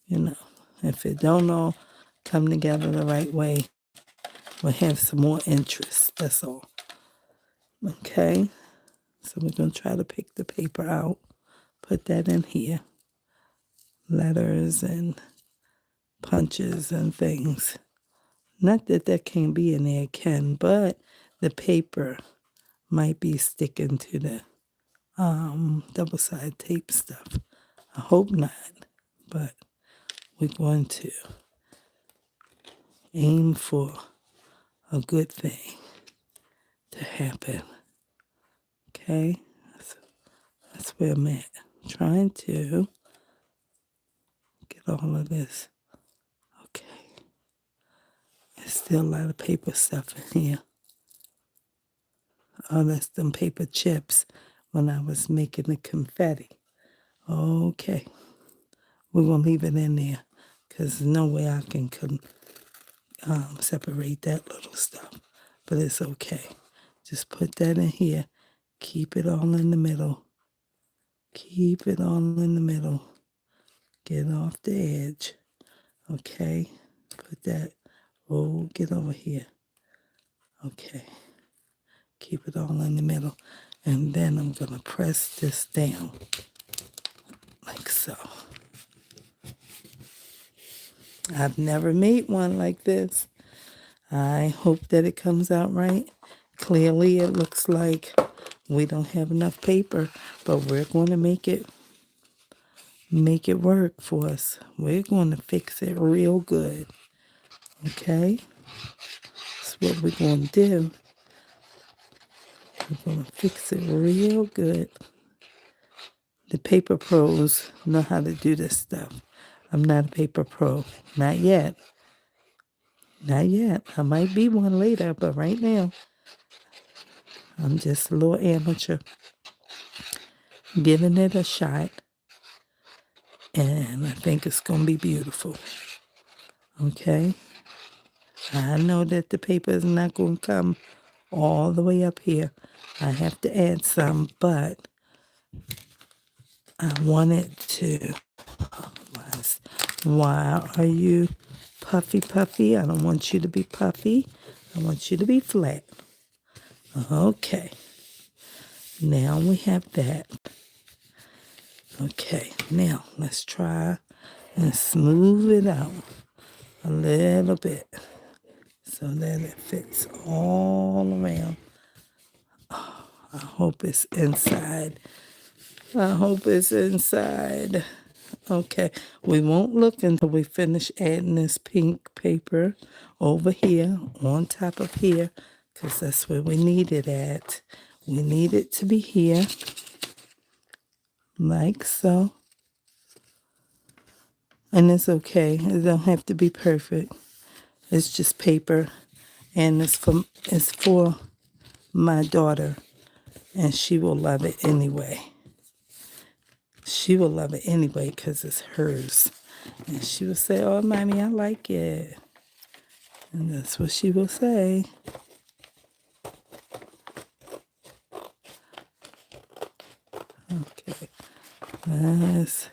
if it don't all come together the right way, we'll have some more interest. That's all. Okay. So we're going to try to pick the paper out, put that in here. letters and punches and things. Not that that can't be in there, it can, but the paper might be sticking to the double-sided tape stuff. I hope not, but we're going to aim for a good thing to happen. Okay? That's where I'm at. Trying to get all of this. Okay. There's still a lot of paper stuff in here. Oh, that's them paper chips when I was making the confetti. Okay. We're going to leave it in there because there's no way I can separate that little stuff. But it's okay. Just put that in here. Keep it all in the middle. Keep it all in the middle. Get off the edge. Okay. Put that. Oh, get over here. Okay. Keep it all in the middle. And then I'm going to press this down. Like so. I've never made one like this. I hope that it comes out right. Clearly, it looks like we don't have enough paper, but we're going to make it work for us. We're going to fix it real good. Okay? That's what we're going to do. We're going to fix it real good. The paper pros know how to do this stuff. I'm not a paper pro. Not yet. Not yet. I might be one later, but right now, I'm just a little amateur. Giving it a shot. And I think it's going to be beautiful. Okay? I know that the paper is not going to come all the way up here. I have to add some, but I want it to. Why are you puffy? I don't want you to be puffy. I want you to be flat. Okay. Now we have that. Okay. Now let's try and smooth it out a little bit so that it fits all around. Oh, I hope it's inside. Okay, we won't look until we finish adding this pink paper over here on top of here because that's where we need it at. We need it to be here like so. And it's okay. It don't have to be perfect. It's just paper and it's for my daughter and she will love it anyway. She will love it anyway because it's hers. And she will say, oh, Mommy, I like it. And that's what she will say. Okay. Let's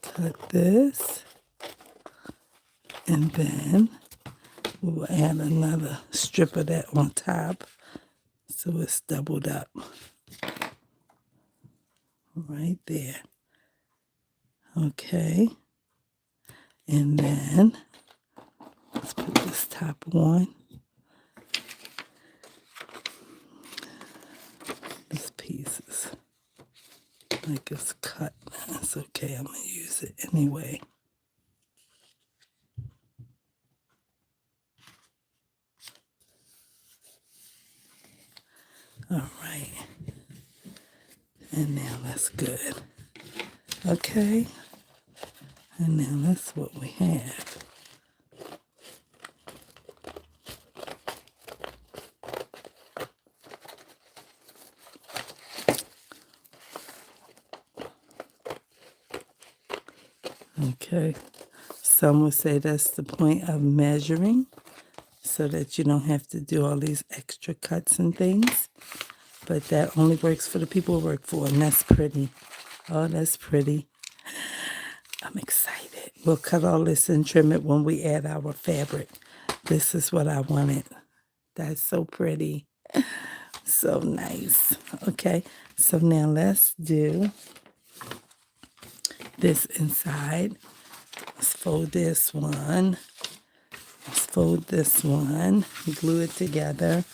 cut this. And then we'll add another strip of that on top. So it's doubled up. Right there. Okay. And then let's put this top on. These pieces. Like it's cut. That's okay. I'm going to use it anyway. All right. And now that's good. Okay. And now that's what we have. Okay. Some would say that's the point of measuring so that you don't have to do all these extra cuts and things. But that only works for the people who work for, and that's pretty. Oh, that's pretty. I'm excited. We'll cut all this and trim it when we add our fabric. This is what I wanted. That's so pretty. So nice. Okay, so now let's do this inside. Let's fold this one. Let's fold this one. Glue it together.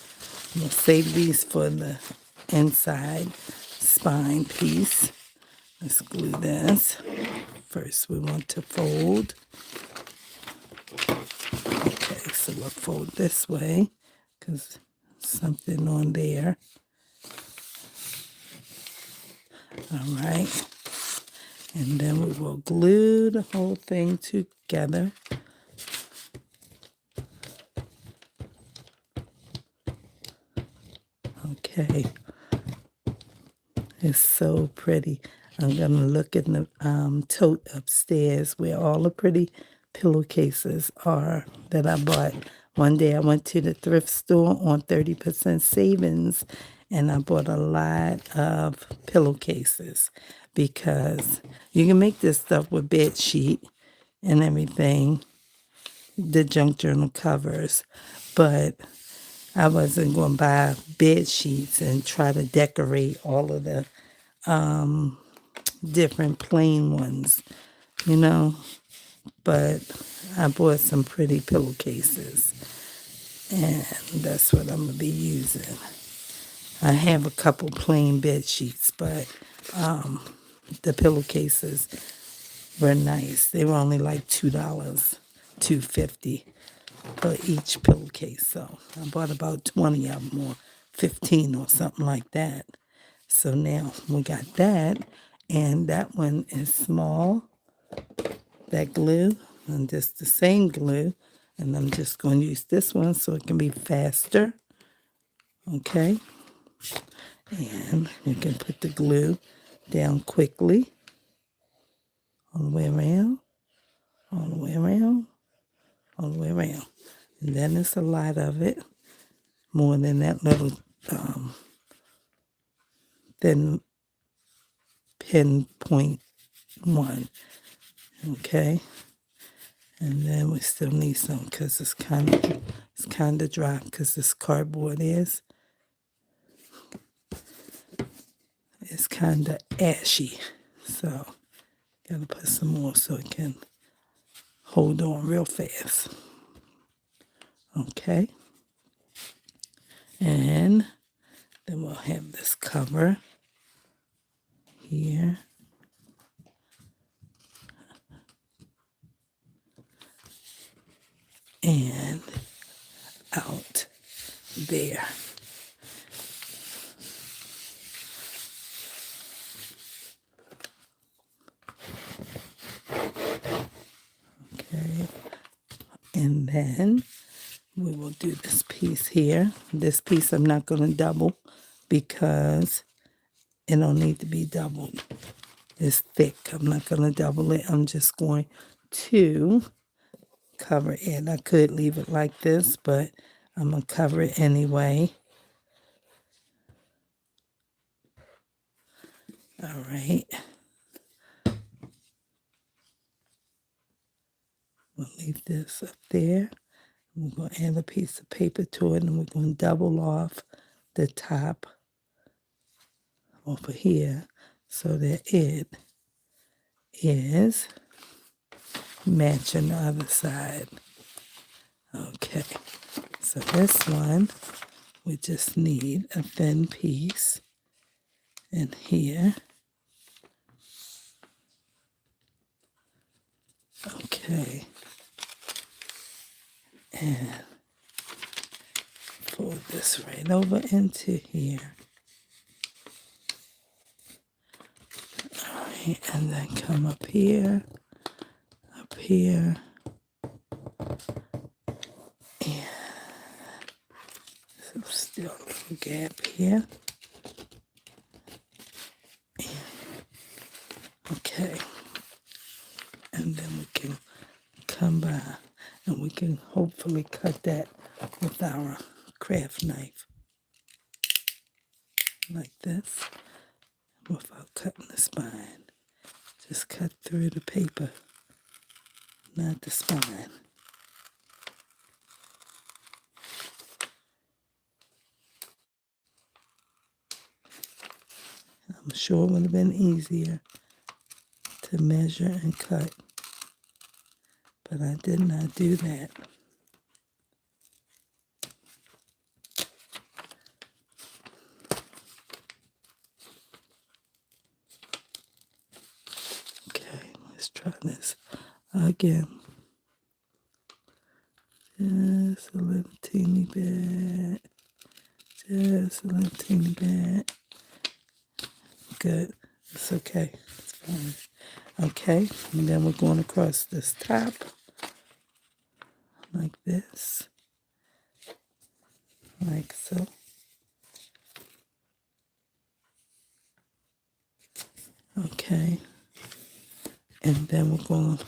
We'll save these for the inside spine piece. Let's glue this. First, we want to fold. Okay, so we'll fold this way because something on there. All right. And then we will glue the whole thing together. Okay. It's so pretty. I'm going to look in the tote upstairs where all the pretty pillowcases are that I bought. One day I went to the thrift store on 30% savings and I bought a lot of pillowcases because you can make this stuff with bed sheet and everything, the junk journal covers, but I wasn't going to buy bed sheets and try to decorate all of the different plain ones, you know. But I bought some pretty pillowcases, and that's what I'm going to be using. I have a couple plain bed sheets, but the pillowcases were nice. They were only like $2, $2.50 for each pillowcase. So I bought about 20 of them or 15 or something like that. So now we got that, and that one is small, that glue, and just the same glue. And I'm just going to use this one so it can be faster. Okay. And you can put the glue down quickly. All the way around, all the way around, all the way around. And then it's a lot of it, more than that little thin pinpoint one. Okay. And then we still need some because it's kind of dry because this cardboard is. It's kind of ashy. So gotta put some more so it can hold on real fast. Okay. And then we'll have this cover here. And out there. Okay. And then we will do this piece here. This piece I'm not going to double because it don't need to be doubled. It's thick. I'm not going to double it. I'm just going to cover it. I could leave it like this, but I'm going to cover it anyway. All right. We'll leave this up there. We're going to add a piece of paper to it, and we're going to double off the top over here so that it is matching the other side. Okay, so this one, we just need a thin piece in here. Okay, and fold this right over into here. All right, and then come up here, and so still a little gap here. Okay, and then we can come by and we can hopefully cut that with our craft knife like this without cutting the spine. Just cut through the paper, not the spine. I'm sure it would have been easier to measure and cut, but I did not do that. Okay, let's try this again. Just a little teeny bit. Just a little teeny bit. Good. It's okay. It's fine. Okay, and then we're going across this top like this, like so. Okay, and then we're going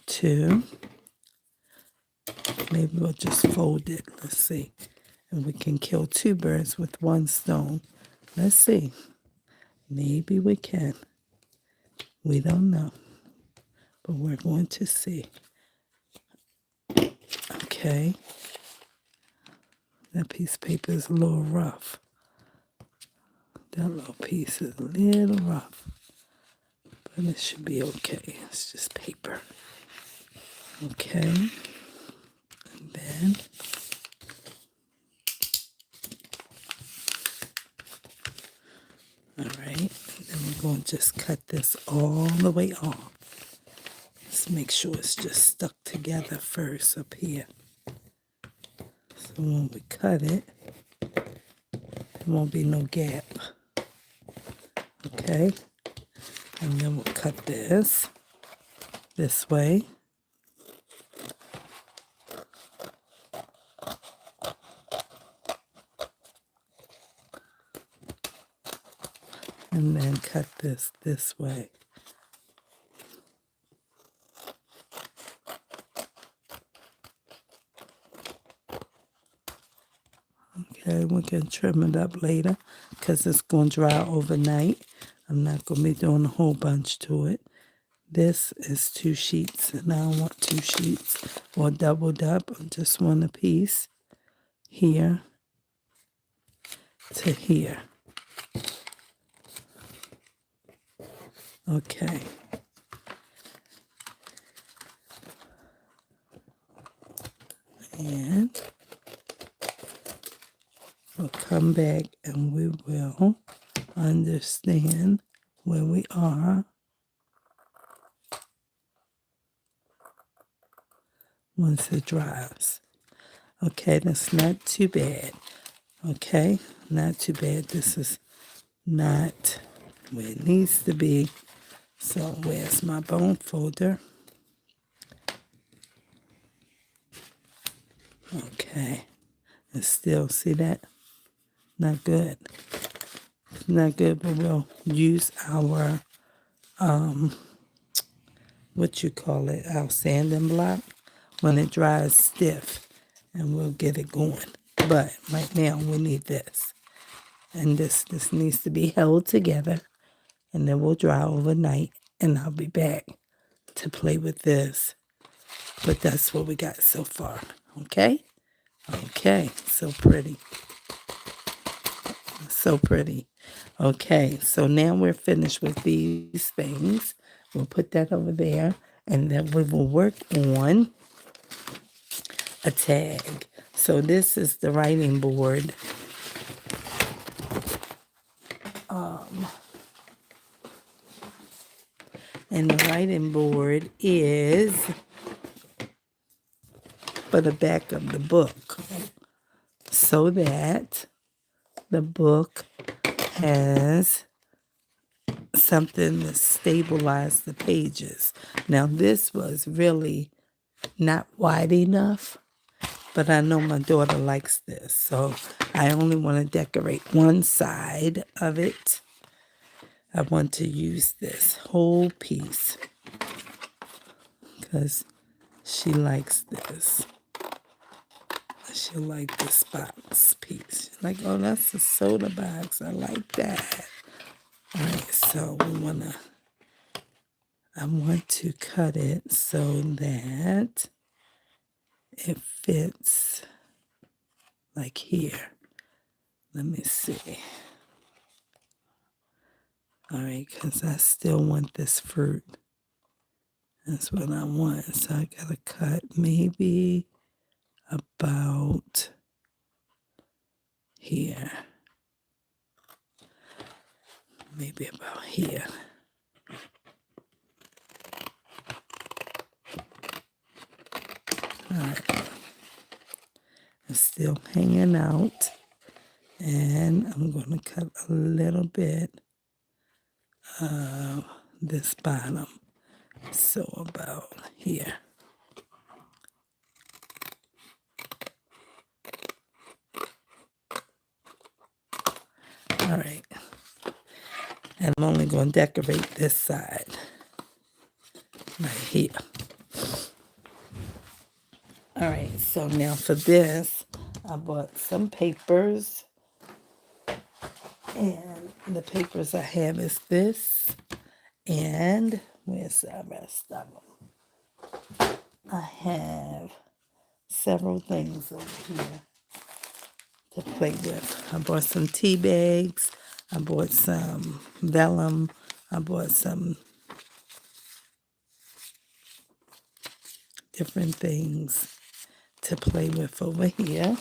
to, maybe we'll just fold it. Let's see. And we can kill two birds with one stone. Let's see. Maybe we can. We don't know. But we're going to see. Okay. That piece of paper is a little rough. That little piece is a little rough. But it should be okay. It's just paper. Okay. And then all right. And then we're going to just cut this all the way off. Let's make sure it's just stuck together first up here. So when we cut it, there won't be no gap. Okay. And then we'll cut this way. And then cut this way. Okay, we can trim it up later because it's going to dry overnight. I'm not going to be doing a whole bunch to it. This is 2 sheets, and I don't want 2 sheets or doubled up. I just want a piece here to here. Okay. And we'll come back and we will understand where we are once it dries. Okay, that's not too bad. Okay, not too bad. This is not where it needs to be. So where's my bone folder? Okay, and still see that? Not good. Not good, but we'll use our, what you call it, our sanding block when it dries stiff, and we'll get it going. But right now we need this. And this needs to be held together, and then we'll dry overnight, and I'll be back to play with this. But that's what we got so far, okay? Okay, so pretty. So pretty. Okay, so now we're finished with these things. We'll put that over there, and then we will work on a tag. So this is the writing board. And the writing board is for the back of the book, so that the book has something to stabilize the pages. Now this was really not wide enough, but I know my daughter likes this, so I only want to decorate one side of it. I want to use this whole piece because she likes this. She'll like this box piece. Like, oh, that's a soda box. I like that. All right, so I want to cut it so that it fits like here. Let me see. All right, because I still want this fruit. That's what I want. So I gotta cut maybe about here. Maybe about here. All right. It's still hanging out. And I'm going to cut a little bit of this bottom. So about here. All right. And I'm only going to decorate this side right here. All right, so now for this, I bought some papers. And the papers I have is this. And where's the rest of them? I have several things over here to play with. I bought some tea bags. I bought some vellum. I bought some different things to play with over here.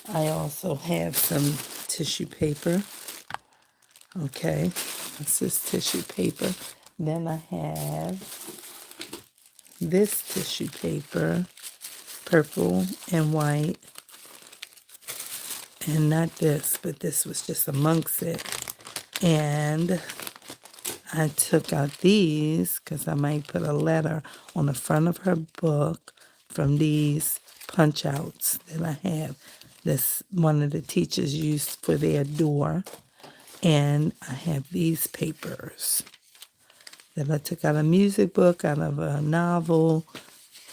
I also have some tissue paper. Okay, this is tissue paper. Then I have this tissue paper, purple and white. And not this, but this was just amongst it. And I took out these because I might put a letter on the front of her book from these punch outs that I have. This one of the teachers used for their door. And I have these papers that I took out a music book, out of a novel.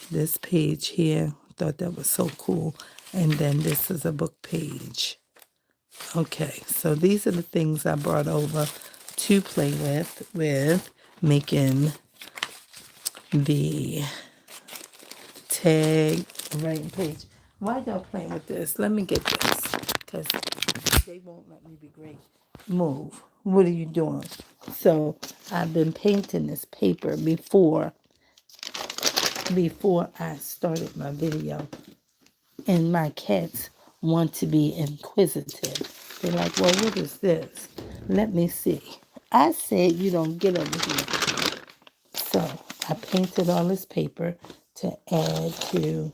This page here, thought that was so cool. And then this is a book page. Okay, so these are the things I brought over to play with making the tag writing page. Why y'all playing with this? Let me get this, because they won't let me be great. Move. What are you doing? So I've been painting this paper before I started my video. And my cats want to be inquisitive. They're like, well, what is this? Let me see. I said, you don't get over here. So I painted all this paper to add to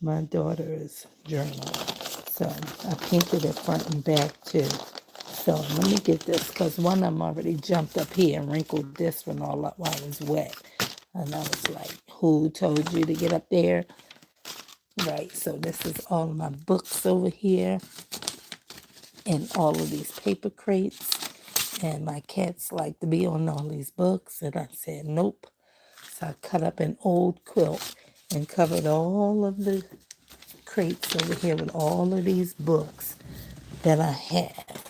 my daughter's journal. So I painted it front and back too. So let me get this, because one of them already jumped up here and wrinkled this one all up while it was wet. And I was like, who told you to get up there? Right, so this is all of my books over here and all of these paper crates. And my cats like to be on all these books. And I said, nope. So I cut up an old quilt and covered all of the crates over here with all of these books that I have.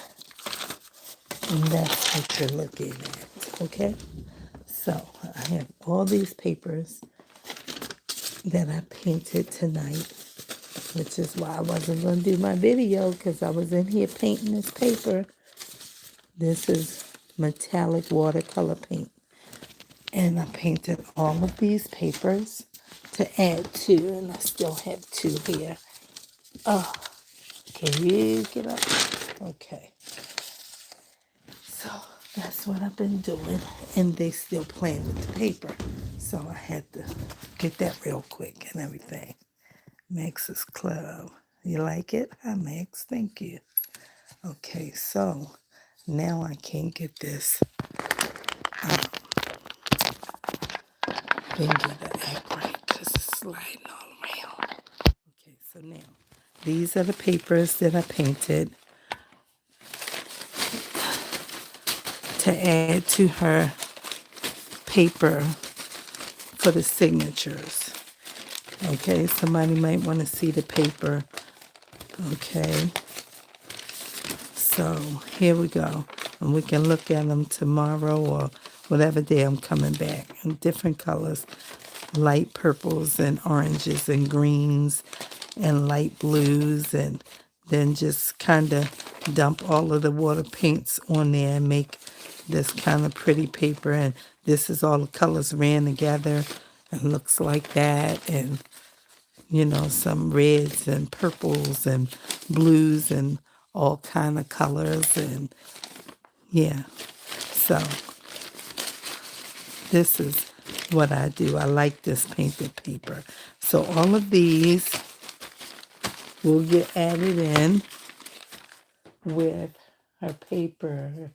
And that's what you're looking at, okay? So I have all these papers that I painted tonight, which is why I wasn't going to do my video, because I was in here painting this paper. This is metallic watercolor paint. And I painted all of these papers to add to, and I still have two here. Oh, can you get up? Okay. So that's what I've been doing, and they still playing with the paper. So I had to get that real quick and everything. Max's Club. You like it? Hi, Max. Thank you. Okay, so now I can't get this finger to act right because it's sliding all around. Okay, so now these are the papers that I painted to add to her paper for the signatures. Okay, somebody might want to see the paper. Okay, so here we go. And we can look at them tomorrow or whatever day I'm coming back in different colors. Light purples and oranges and greens and light blues, and then just kind of dump all of the water paints on there and make this kind of pretty paper. And this is all the colors ran together and looks like that. And, you know, some reds and purples and blues and all kind of colors. And yeah, so this is what I do. I like this painted paper. So all of these will get added in with her paper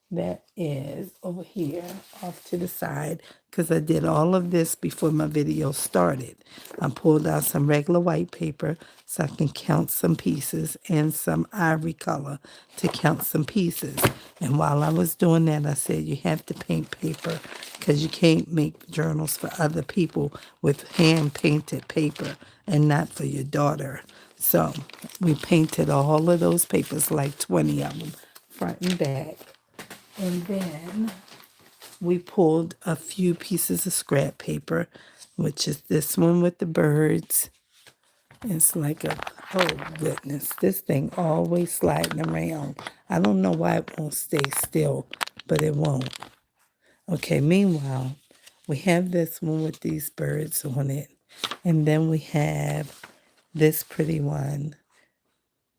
that is over here off to the side, because I did all of this before my video started. I pulled out some regular white paper so I can count some pieces and some ivory color to count some pieces. And while I was doing that, I said you have to paint paper because you can't make journals for other people with hand painted paper and not for your daughter. So we painted all of those papers, like 20 of them, front and back. And then we pulled a few pieces of scrap paper, which is this one with the birds. It's like a, oh goodness, this thing always sliding around. I don't know why it won't stay still, but it won't. Okay, meanwhile, we have this one with these birds on it. And then we have this pretty one.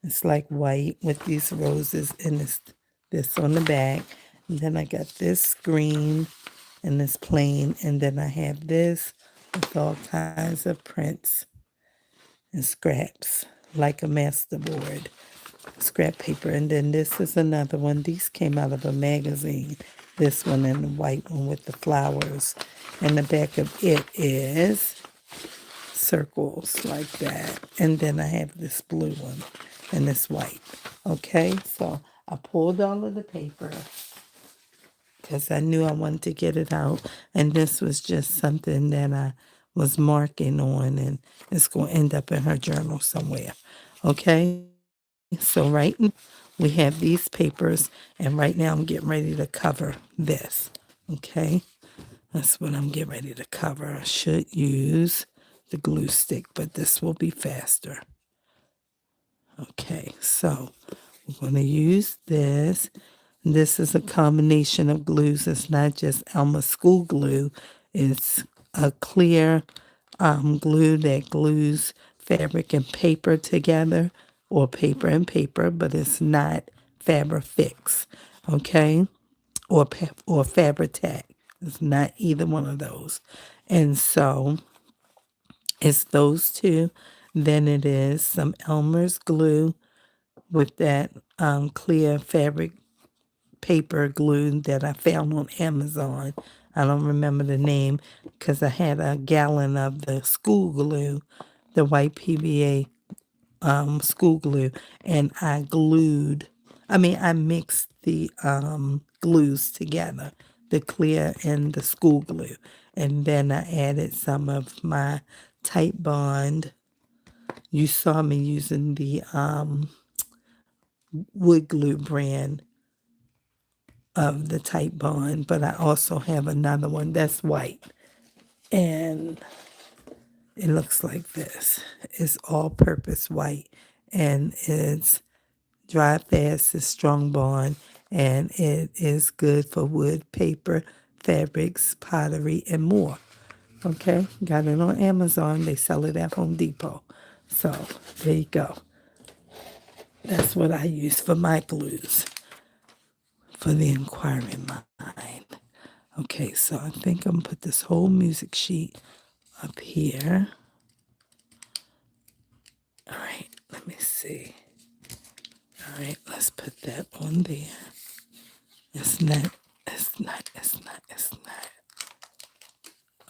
It's like white with these roses and this on the back. And then I got this green and this plain. And then I have this with all kinds of prints and scraps, like a masterboard, scrap paper. And then this is another one. These came out of a magazine. This one and the white one with the flowers. And the back of it is circles like that. And then I have this blue one and this white. Okay, so I pulled all of the paper because I knew I wanted to get it out. And this was just something that I was marking on, and it's going to end up in her journal somewhere. Okay, so right now we have these papers, and right now I'm getting ready to cover this. Okay, that's what I'm getting ready to cover. I should use the glue stick, but this will be faster. Okay, so we're going to use this. This is a combination of glues. It's not just Elma school glue. It's a clear glue that glues fabric and paper together, or paper and paper, but it's not Fabri-Fix, okay? Or Fabri-Tac. It's not either one of those. And so it's those two. Then it is some Elmer's glue with that clear fabric paper glue that I found on Amazon. I don't remember the name because I had a gallon of the school glue, the white PVA school glue, and I mixed the glues together, the clear and the school glue. And then I added some of my Titebond. You saw me using the wood glue brand of the Titebond, but I also have another one that's white. And it looks like this. It's all-purpose white, and it's dry fast, it's strong bond, and it is good for wood, paper, fabrics, pottery, and more. Okay, got it on Amazon. They sell it at Home Depot. So there you go. That's what I use for my glues for the inquiring mind. Okay, so I think I'm going to put this whole music sheet up here. All right, let me see. All right, let's put that on there. It's not.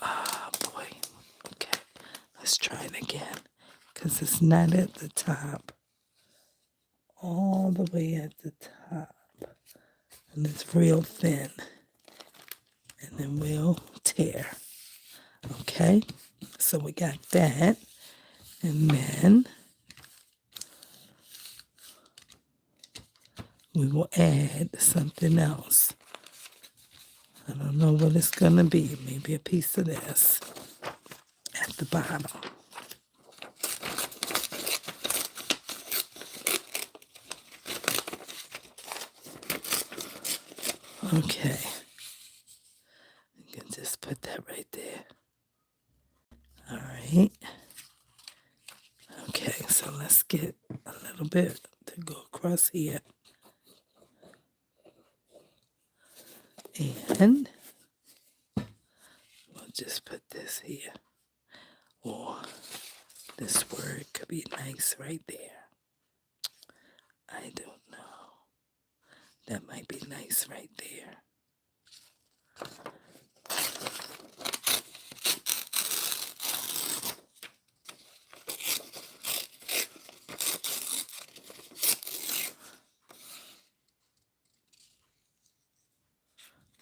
Oh, boy. Okay, let's try it again because it's not at the top. All the way at the top. And it's real thin. And then we'll tear. Okay, so we got that. And then we will add something else. I don't know what it's going to be. Maybe a piece of this at the bottom. Okay. right. Okay, so let's get a little bit to go across here. And we'll just put this here. Or this word could be nice right there. I don't know. That might be nice right there.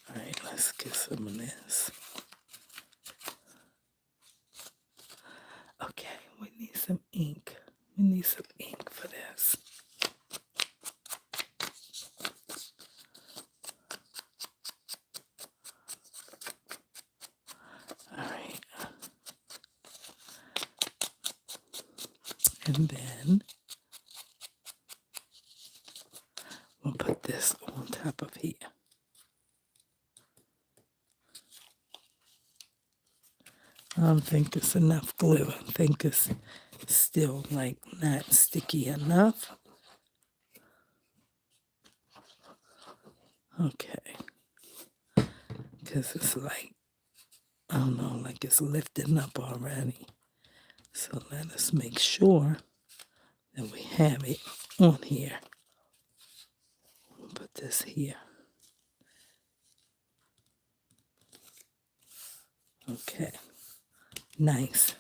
All right, let's get some of this. Okay, we need some ink. We need some ink for this. All right. And then we'll put this on top of here. I don't think it's enough glue. I think it's still like not sticky enough. Okay. Because it's like, I don't know, like it's lifting up already. So let us make sure that we have it on here. We'll put this here. Okay. Nice.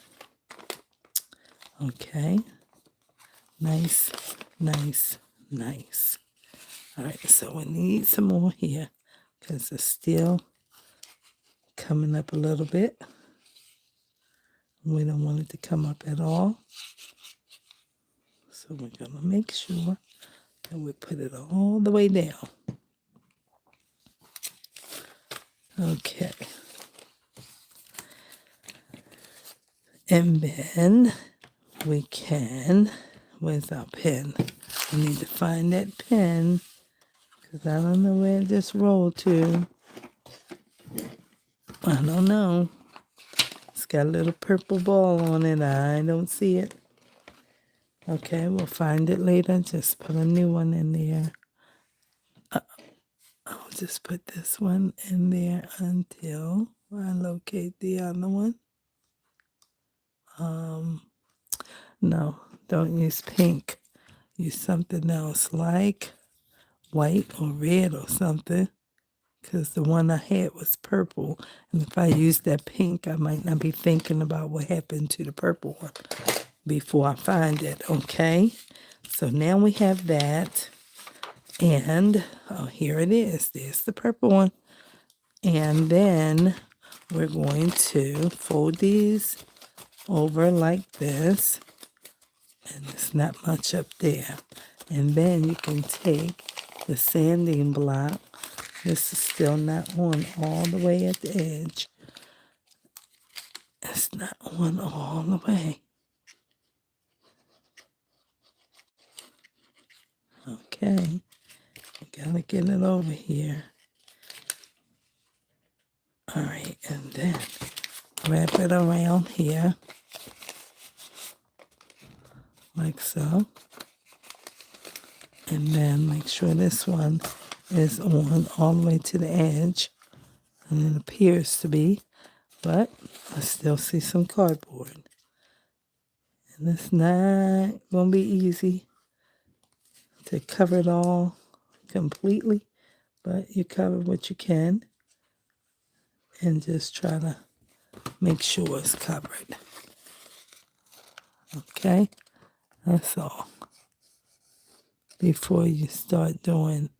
Okay. Nice, nice, nice. All right, so we need some more here because it's still coming up a little bit. We don't want it to come up at all. So we're going to make sure that we put it all the way down. Okay. And then we can, where's our pen? We need to find that pen because I don't know where it just rolled to. I don't know. It's got a little purple ball on it. I don't see it. Okay, we'll find it later. Just put a new one in there. I'll just put this one in there until I locate the other one. No, don't use pink. Use something else like white or red or something. Because the one I had was purple. And if I use that pink, I might not be thinking about what happened to the purple one before I find it, okay? So now we have that. And, oh, here it is. There's the purple one. And then we're going to fold these over like this. And there's not much up there. And then you can take the sanding block. This is still not on all the way at the edge. It's not on all the way. Okay. I gotta get it over here. All right, and then wrap it around here. Like so. And then make sure this one is on all the way to the edge. And it appears to be, but I still see some cardboard. And it's not going to be easy to cover it all completely, but you cover what you can and just try to make sure it's covered. Okay? That's all. Before you start doing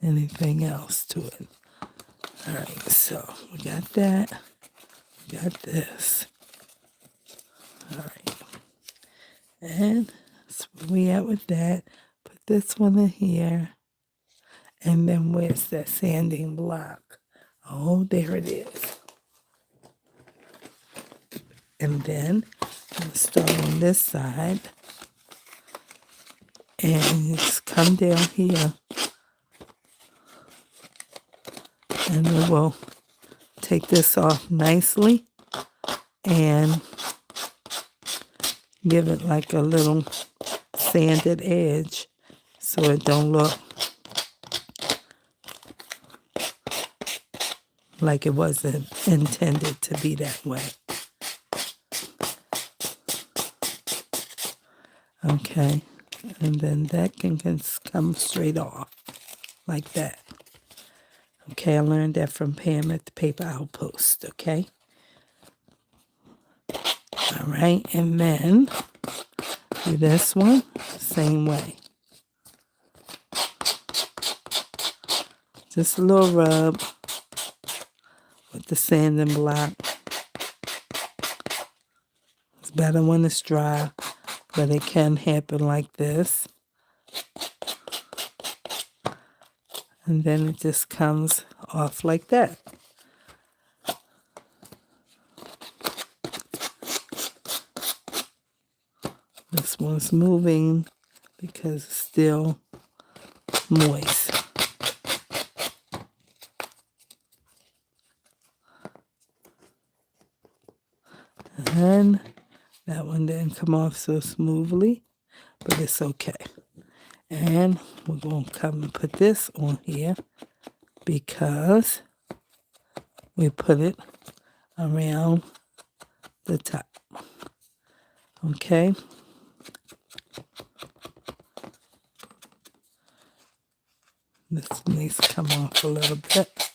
anything else to it. All right, so we got that. We got this. All right. And that's where we at with that. Put this one in here. And then where's that sanding block? Oh, there it is. And then we'll start on this side. And just come down here. And we will take this off nicely. And give it like a little sanded edge so it don't look like it wasn't intended to be that way. Okay, and then that can come straight off like that. Okay, I learned that from Pam at the Paper Outpost, okay? All right, and then do this one, same way. Just a little rub with the sanding block. It's better when it's dry, but it can happen like this. And then it just comes off like that. This one's moving because it's still moist. And that one didn't come off so smoothly, but it's okay. And we're going to come and put this on here because we put it around the top. Okay? This needs to come off a little bit.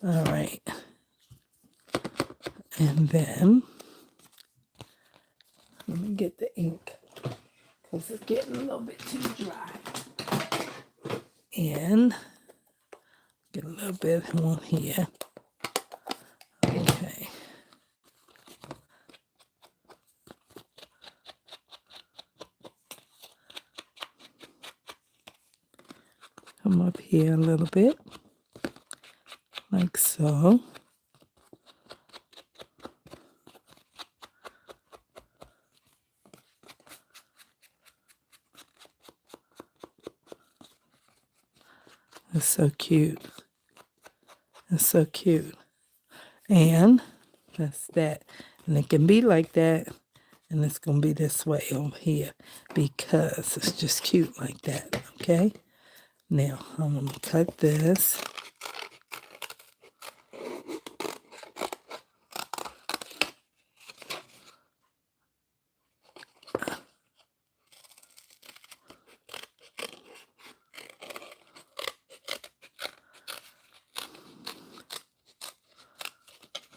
All right. And then, let me get the ink because it's getting a little bit too dry. And get a little bit on here. Okay. Come up here a little bit, like so. It's so cute. It's so cute. And that's that. And it can be like that. And it's going to be this way over here because it's just cute like that. Okay? Now, I'm going to cut this.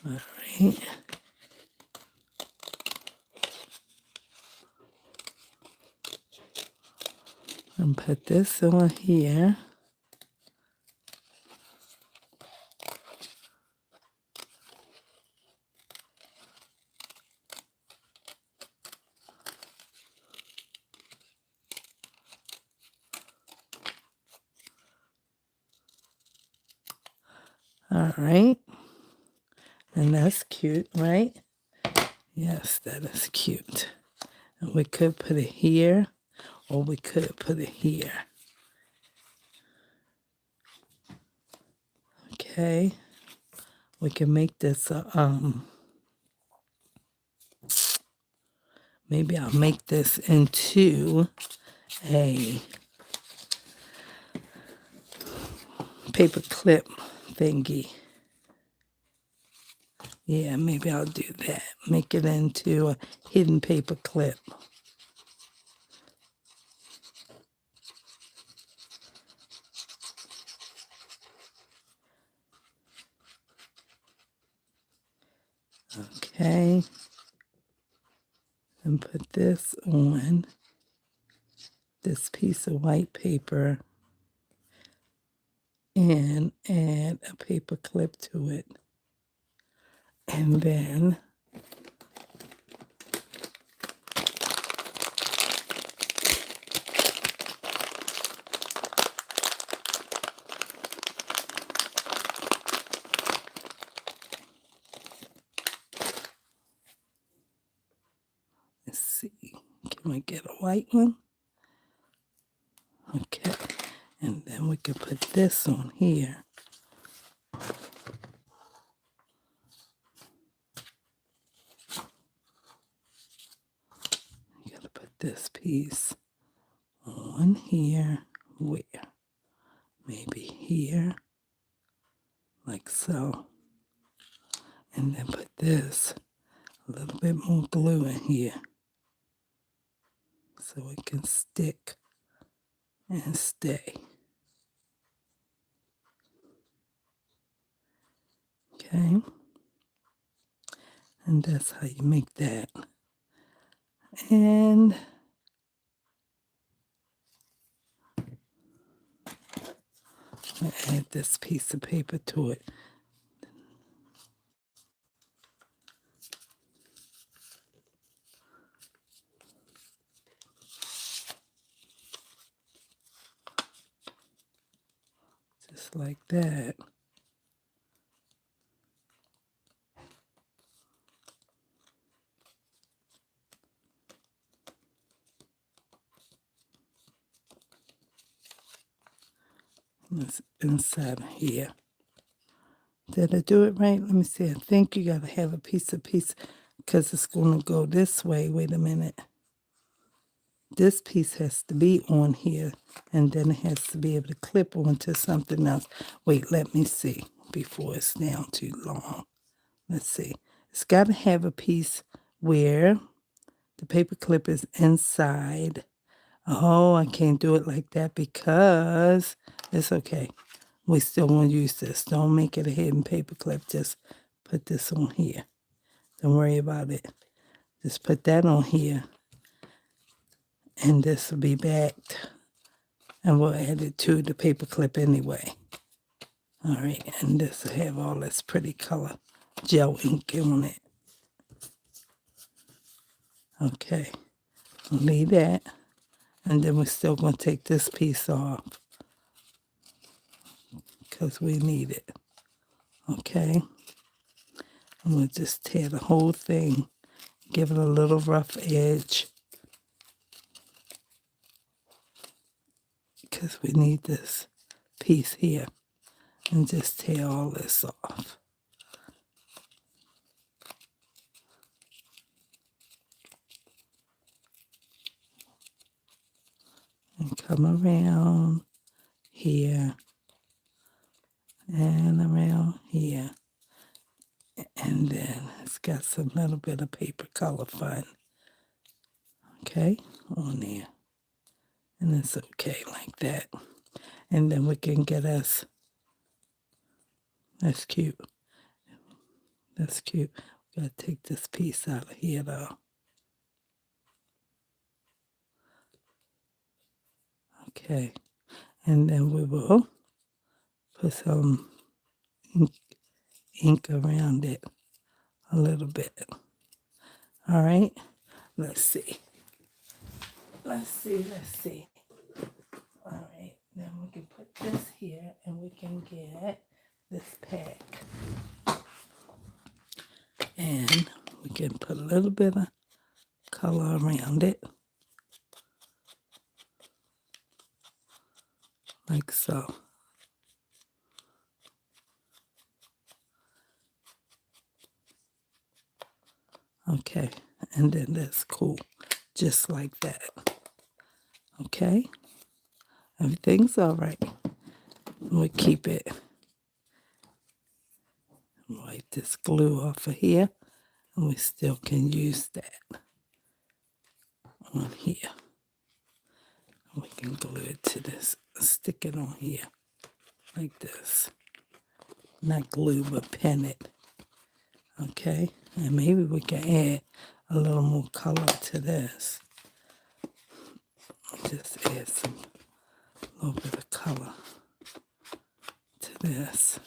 All right. And put this on here. All right. And that's cute, right? Yes, that is cute. And we could put it here, or we could put it here. Okay. We can make this maybe I'll make this into a paper clip thingy. Yeah, maybe I'll do that. Make it into a hidden paper clip. Okay. And put this on this piece of white paper and add a paper clip to it. And then let's see, can we get a white one? Okay, and then we can put this on here. this piece on here. Where? Maybe here, like so. And then put this, a little bit more glue in here so it can stick and stay. Okay? And that's how you make that. And I add this piece of paper to it. Just like that. And it's inside of here. Did I do it right? Let me see. I think you got to have a piece because it's going to go this way. Wait a minute. This piece has to be on here, and then it has to be able to clip onto something else. Wait, let me see before it's down too long. Let's see. It's got to have a piece where the paper clip is inside. Oh, I can't do it like that because it's okay. We still want to use this. Don't make it a hidden paper clip. Just put this on here. Don't worry about it. Just put that on here. And this will be backed. And we'll add it to the paper clip anyway. All right. And this will have all this pretty color gel ink on it. Okay. Leave that. And then we're still going to take this piece off because we need it. Okay. And we'll just tear the whole thing. Give it a little rough edge. Because we need this piece here. And just tear all this off. And come around here. And around here. And then it's got some little bit of paper color fun. Okay, on there. And it's okay like that. And then we can get us, that's cute. That's cute. We gotta take this piece out of here though. Okay, and then we will put some ink around it a little bit. All right, let's see. Let's see. All right, then we can put this here and we can get this pack. And we can put a little bit of color around it. Like so. Okay, and then that's cool. Just like that. Okay? Everything's all right. We'll keep it. Wipe this glue off of here. And we still can use that on here. We can glue it to this. Stick it on here. Like this. Not glue, but pin it. Okay? And maybe we can add a little more color to this. Just add some little bit of color to this.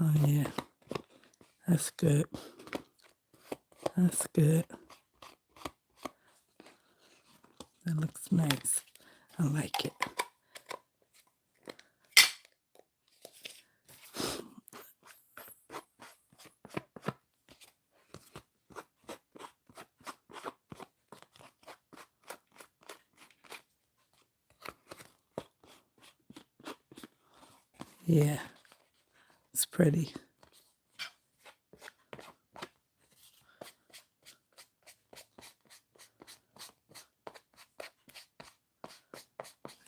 Oh yeah, that's good. That's good. That looks nice. I like it. Yeah, it's pretty.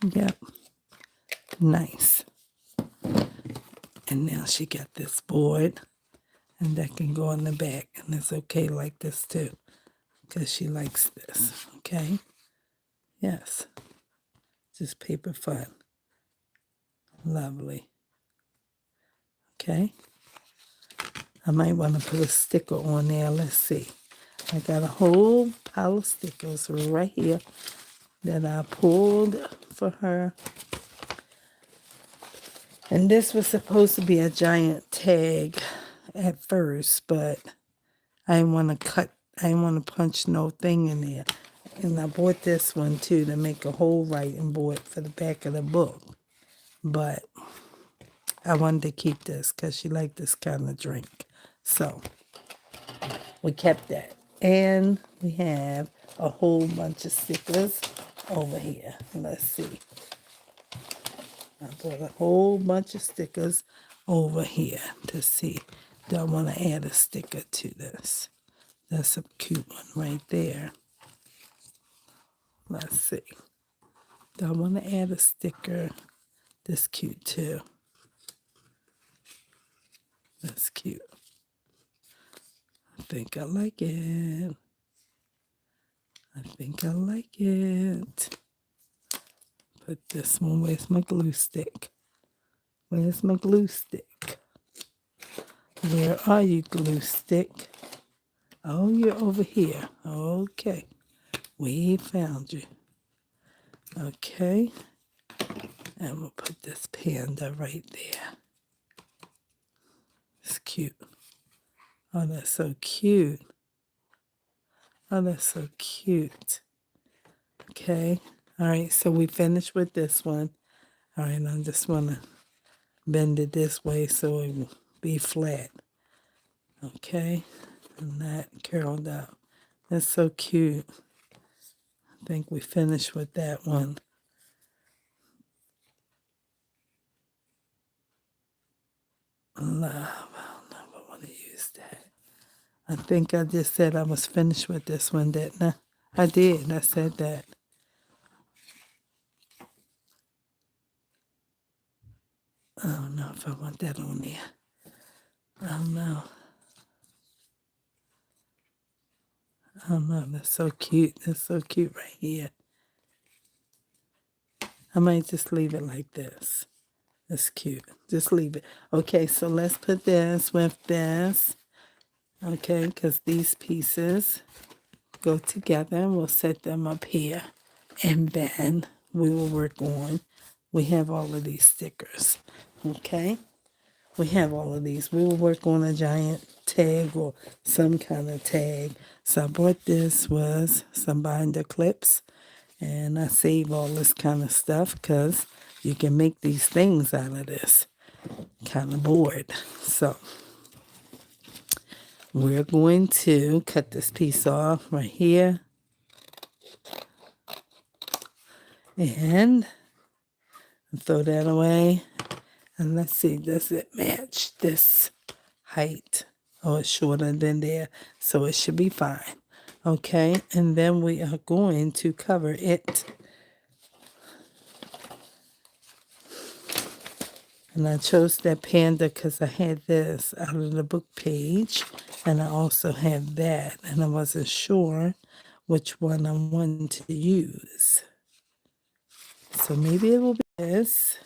Yep, nice. And now she got this board, and that can go in the back, and it's okay like this too, because she likes this, okay? Yes, just paper fun. Lovely. Okay, I might want to put a sticker on there. Let's see. I got a whole pile of stickers right here that I pulled for her. And this was supposed to be a giant tag at first, but I didn't want to punch no thing in there. And I bought this one too to make a whole writing board for the back of the book. But I wanted to keep this because she liked this kind of drink. So we kept that. And we have a whole bunch of stickers over here. Let's see. I bought a whole bunch of stickers over here to see. Do I want to add a sticker to this? That's a cute one right there. Let's see. Do I want to add a sticker? That's cute too. That's cute. I think I like it. I think I like it. Put this one. Where's my glue stick? Where's my glue stick? Where are you, glue stick? Oh, you're over here. Okay. We found you. Okay. And we'll put this panda right there. It's cute. Oh, that's so cute. Oh, that's so cute. Okay. All right. So we finished with this one. All right. I just want to bend it this way so it will be flat. Okay. And that curled up. That's so cute. I think we finished with that one. Love. I don't know if I want to use that. I think I just said I was finished with this one, didn't I? I did. I said that. I don't know if I want that on there. I don't know. I don't know. That's so cute. That's so cute right here. I might just leave it like this. That's cute. Just leave it. Okay, so let's put this with this. Okay, because these pieces go together. We'll set them up here. And then we will work on, we have all of these stickers. Okay? We have all of these. We will work on a giant tag or some kind of tag. So I bought this was some binder clips. And I save all this kind of stuff because you can make these things out of this kind of board. So we're going to cut this piece off right here. And throw that away. And let's see, does it match this height? Oh, it's shorter than there, so it should be fine. Okay, and then we are going to cover it. And I chose that panda because I had this out of the book page, and I also had that, and I wasn't sure which one I wanted to use. So maybe it will be this.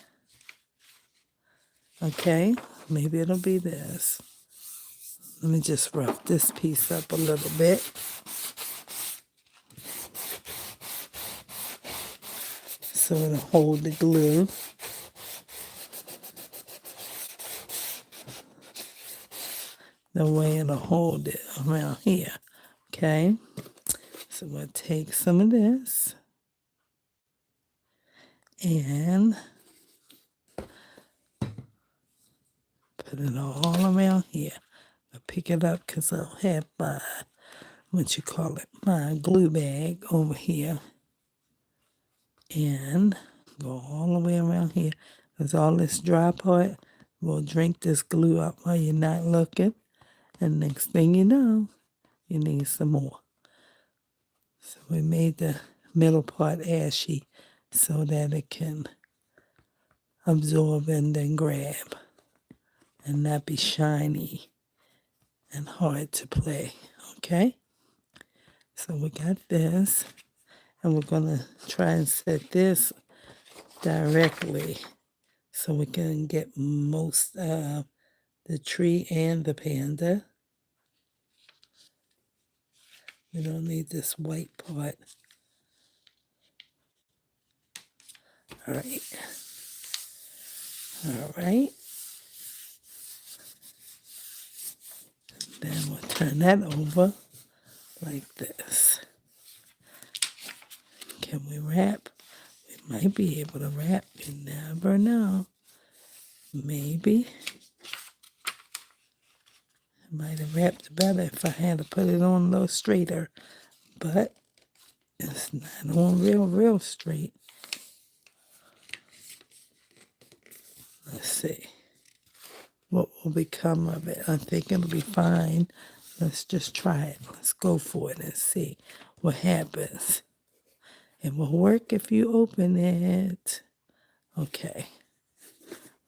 Okay, maybe it'll be this. Let me just rough this piece up a little bit. So it'll hold the glue. The way it'll hold it around here. Okay, so we'll take some of this and put it all around here. I'll pick it up because I'll have my, my glue bag over here. And go all the way around here. because all this dry part will drink this glue up while you're not looking. And next thing you know, you need some more. So we made the middle part ashy so that it can absorb and then grab and not be shiny and hard to play. Okay? So we got this, and we're going to try and set this directly so we can get most of the tree and the panda. We don't need this white part. All right. All right. Then we'll turn that over like this. Can we wrap? We might be able to wrap. You never know. Maybe. I might have wrapped better if I had to put it on a little straighter. But it's not on real straight. Let's see what will become of it. I think it'll be fine. Let's just try it. Let's go for it and see what happens. It will work if you open it. Okay.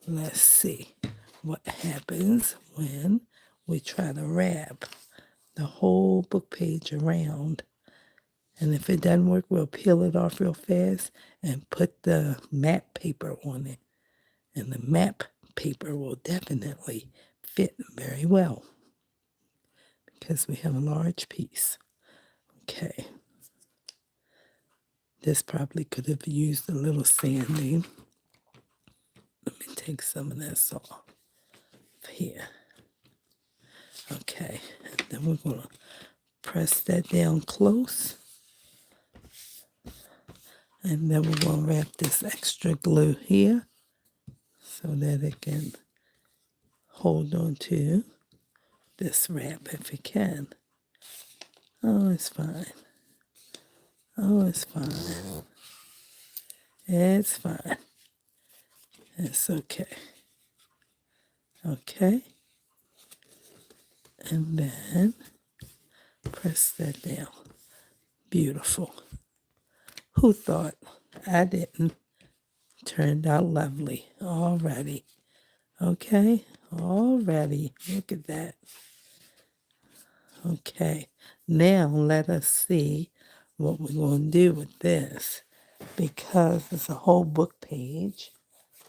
Let's see what happens when we try to wrap the whole book page around. And if it doesn't work, we'll peel it off real fast and put the map paper on it. And the map paper will definitely fit very well because we have a large piece. Okay. This probably could have used a little sanding. Let me take some of this off here. Okay. And then we're going to press that down close. And then we're going to wrap this extra glue here so that it can hold on to this wrap if it can. Oh, it's fine. Oh, it's fine. It's fine. It's okay. Okay. And then press that down. Beautiful. Who thought? I didn't. Turned out lovely already. Okay, already. Look at that. Okay, now let us see what we're going to do with this. Because it's a whole book page,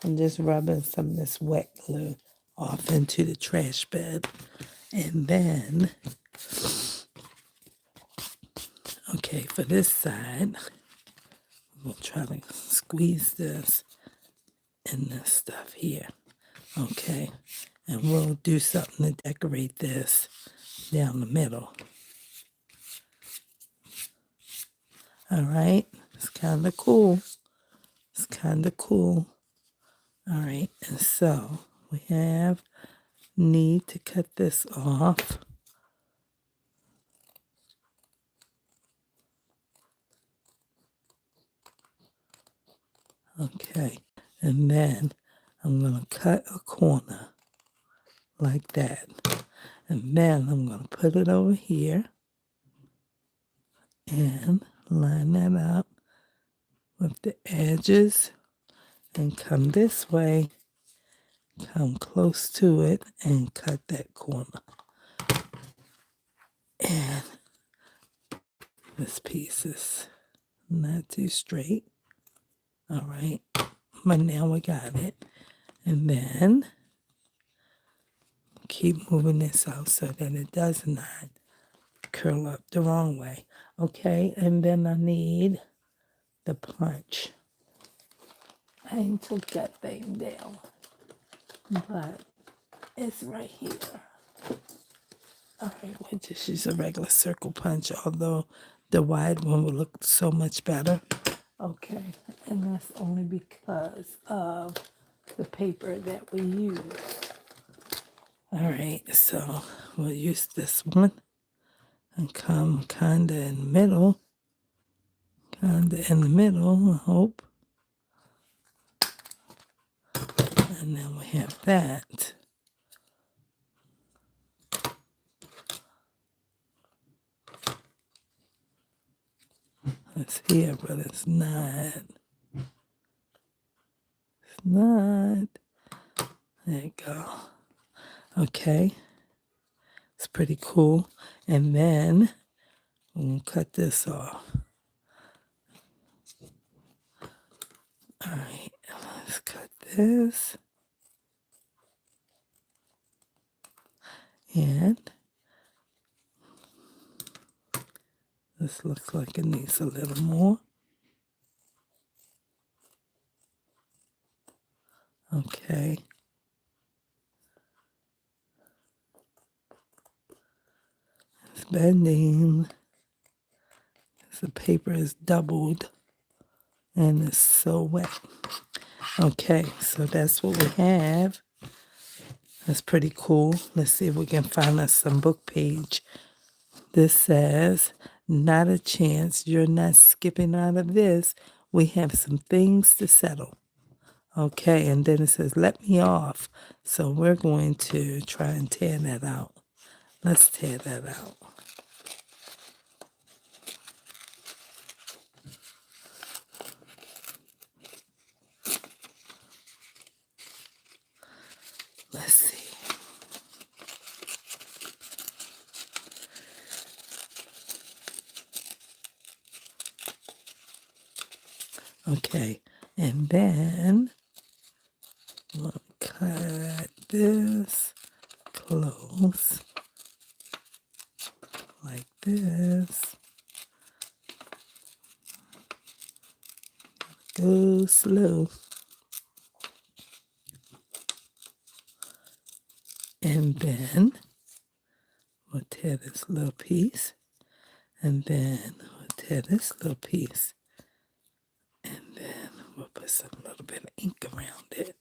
I'm just rubbing some of this wet glue off into the trash bed. And then, okay, for this side, we'll try to squeeze this and this stuff here. Okay, and we'll do something to decorate this down the middle. All right, it's kind of cool. It's kind of cool. All right, and so we need to cut this off. Okay, and then I'm going to cut a corner like that. And then I'm going to put it over here and line that up with the edges and come this way, come close to it and cut that corner. And this piece is not too straight. All right, but now we got it. And then keep moving this out so that it does not curl up the wrong way. Okay, and then I need the punch. I ain't took that thing down, but it's right here. All right, we'll just use a regular circle punch, although the wide one will look so much better. Okay, and that's only because of the paper that we use. All right, so we'll use this one and come kinda in the middle. Kinda in the middle, I hope. And then we have that. It's here, but it's not. It's not. There you go. Okay. It's pretty cool. And then we'll cut this off. All right. Let's cut this. And this looks like it needs a little more. Okay. It's bending. The paper is doubled and it's so wet. Okay, so that's what we have. That's pretty cool. Let's see if we can find us some book page. This says, not a chance. You're not skipping out of this. We have some things to settle. Okay, and then it says, let me off. So we're going to try and tear that out. Let's tear that out. Let's see. Okay, and then we'll cut this close like this. Go slow. And then we'll tear this little piece. And then we'll tear this little piece. And then we'll put some little bit of ink around it.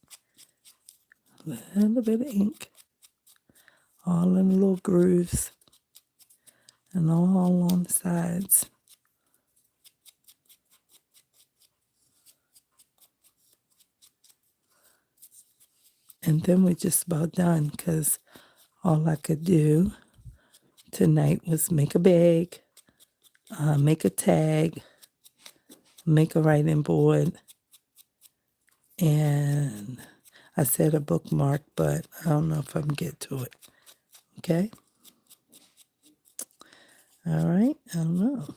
A little bit of ink. All in the little grooves. And all on the sides. And then we're just about done because all I could do tonight was make a bag, make a tag, make a writing board, and I said a bookmark, but I don't know if I can get to it. Okay? All right, I don't know.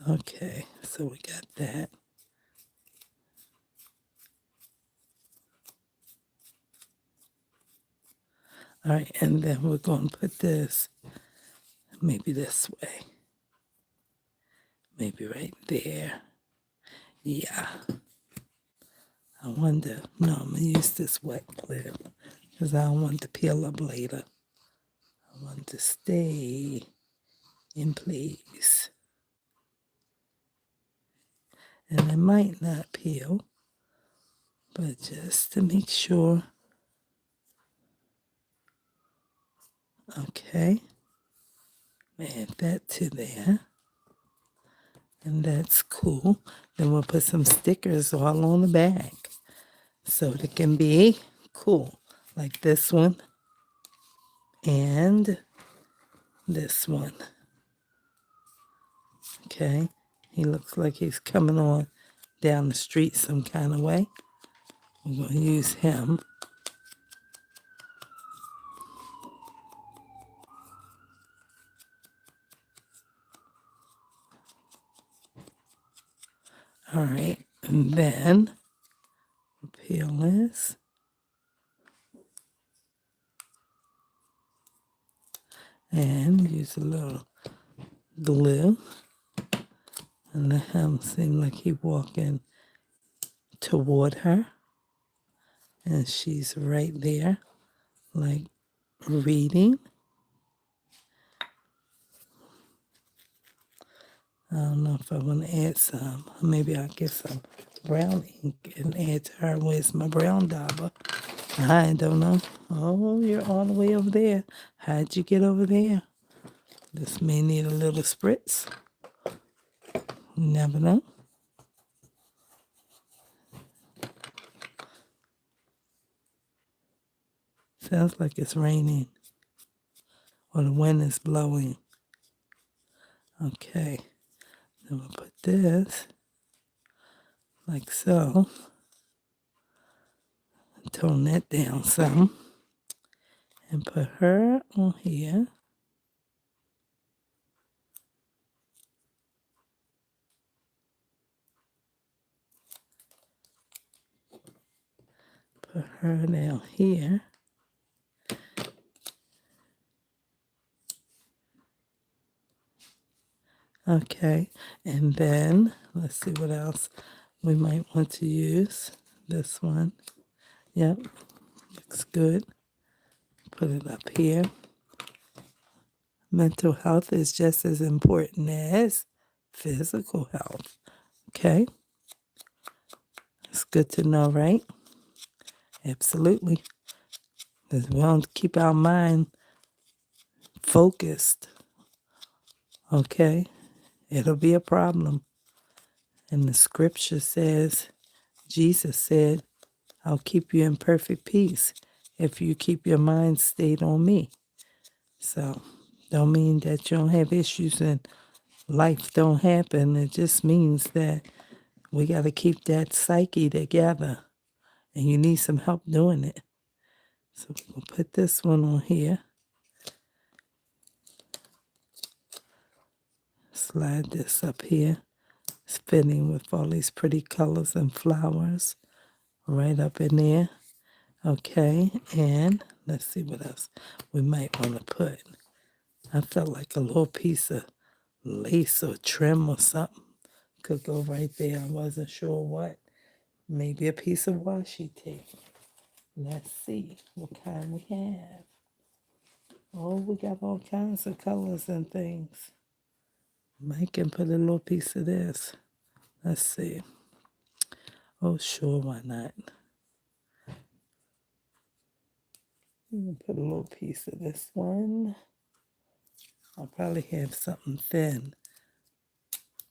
Okay, so we got that. All right, and then we're going to put this maybe this way. Maybe right there. Yeah. I wonder, no, I'm going to use this wet clip because I don't want to peel up later. I want to stay in place. And I might not peel, but just to make sure. Okay. Add that to there. And that's cool. Then we'll put some stickers all on the back. So it can be cool. Like this one. And this one. Okay. He looks like he's coming on down the street some kind of way. We're going to use him. All right. And then peel this. And use a little glue. And let him seem like he's walking toward her. And she's right there, like reading. I don't know if I want to add some. Maybe I'll get some brown ink and add to her. Where's my brown dauber? I don't know. Oh, you're all the way over there. How'd you get over there? This may need a little spritz. You never know. Sounds like it's raining or the wind is blowing. Okay. Then we'll put this like so. Tone that down some. And put her on here. Put her down here. Okay, and then let's see what else we might want to use. This one. Yep, looks good. Put it up here. Mental health is just as important as physical health. Okay, it's good to know, right? Absolutely. Because we don't keep our mind focused. Okay, it'll be a problem. And the scripture says, Jesus said, I'll keep you in perfect peace if you keep your mind stayed on me. So, don't mean that you don't have issues and life don't happen. It just means that we got to keep that psyche together. And you need some help doing it. So, we'll put this one on here. Slide this up here. It's fitting with all these pretty colors and flowers right up in there. Okay, and let's see what else we might want to put. I felt like a little piece of lace or trim or something could go right there. I wasn't sure what. Maybe a piece of washi tape. Let's see what kind we have. Oh, we got all kinds of colors and things. Mike can put a little piece of this. Let's see. Oh, sure, why not? Put a little piece of this one. I'll probably have something thin,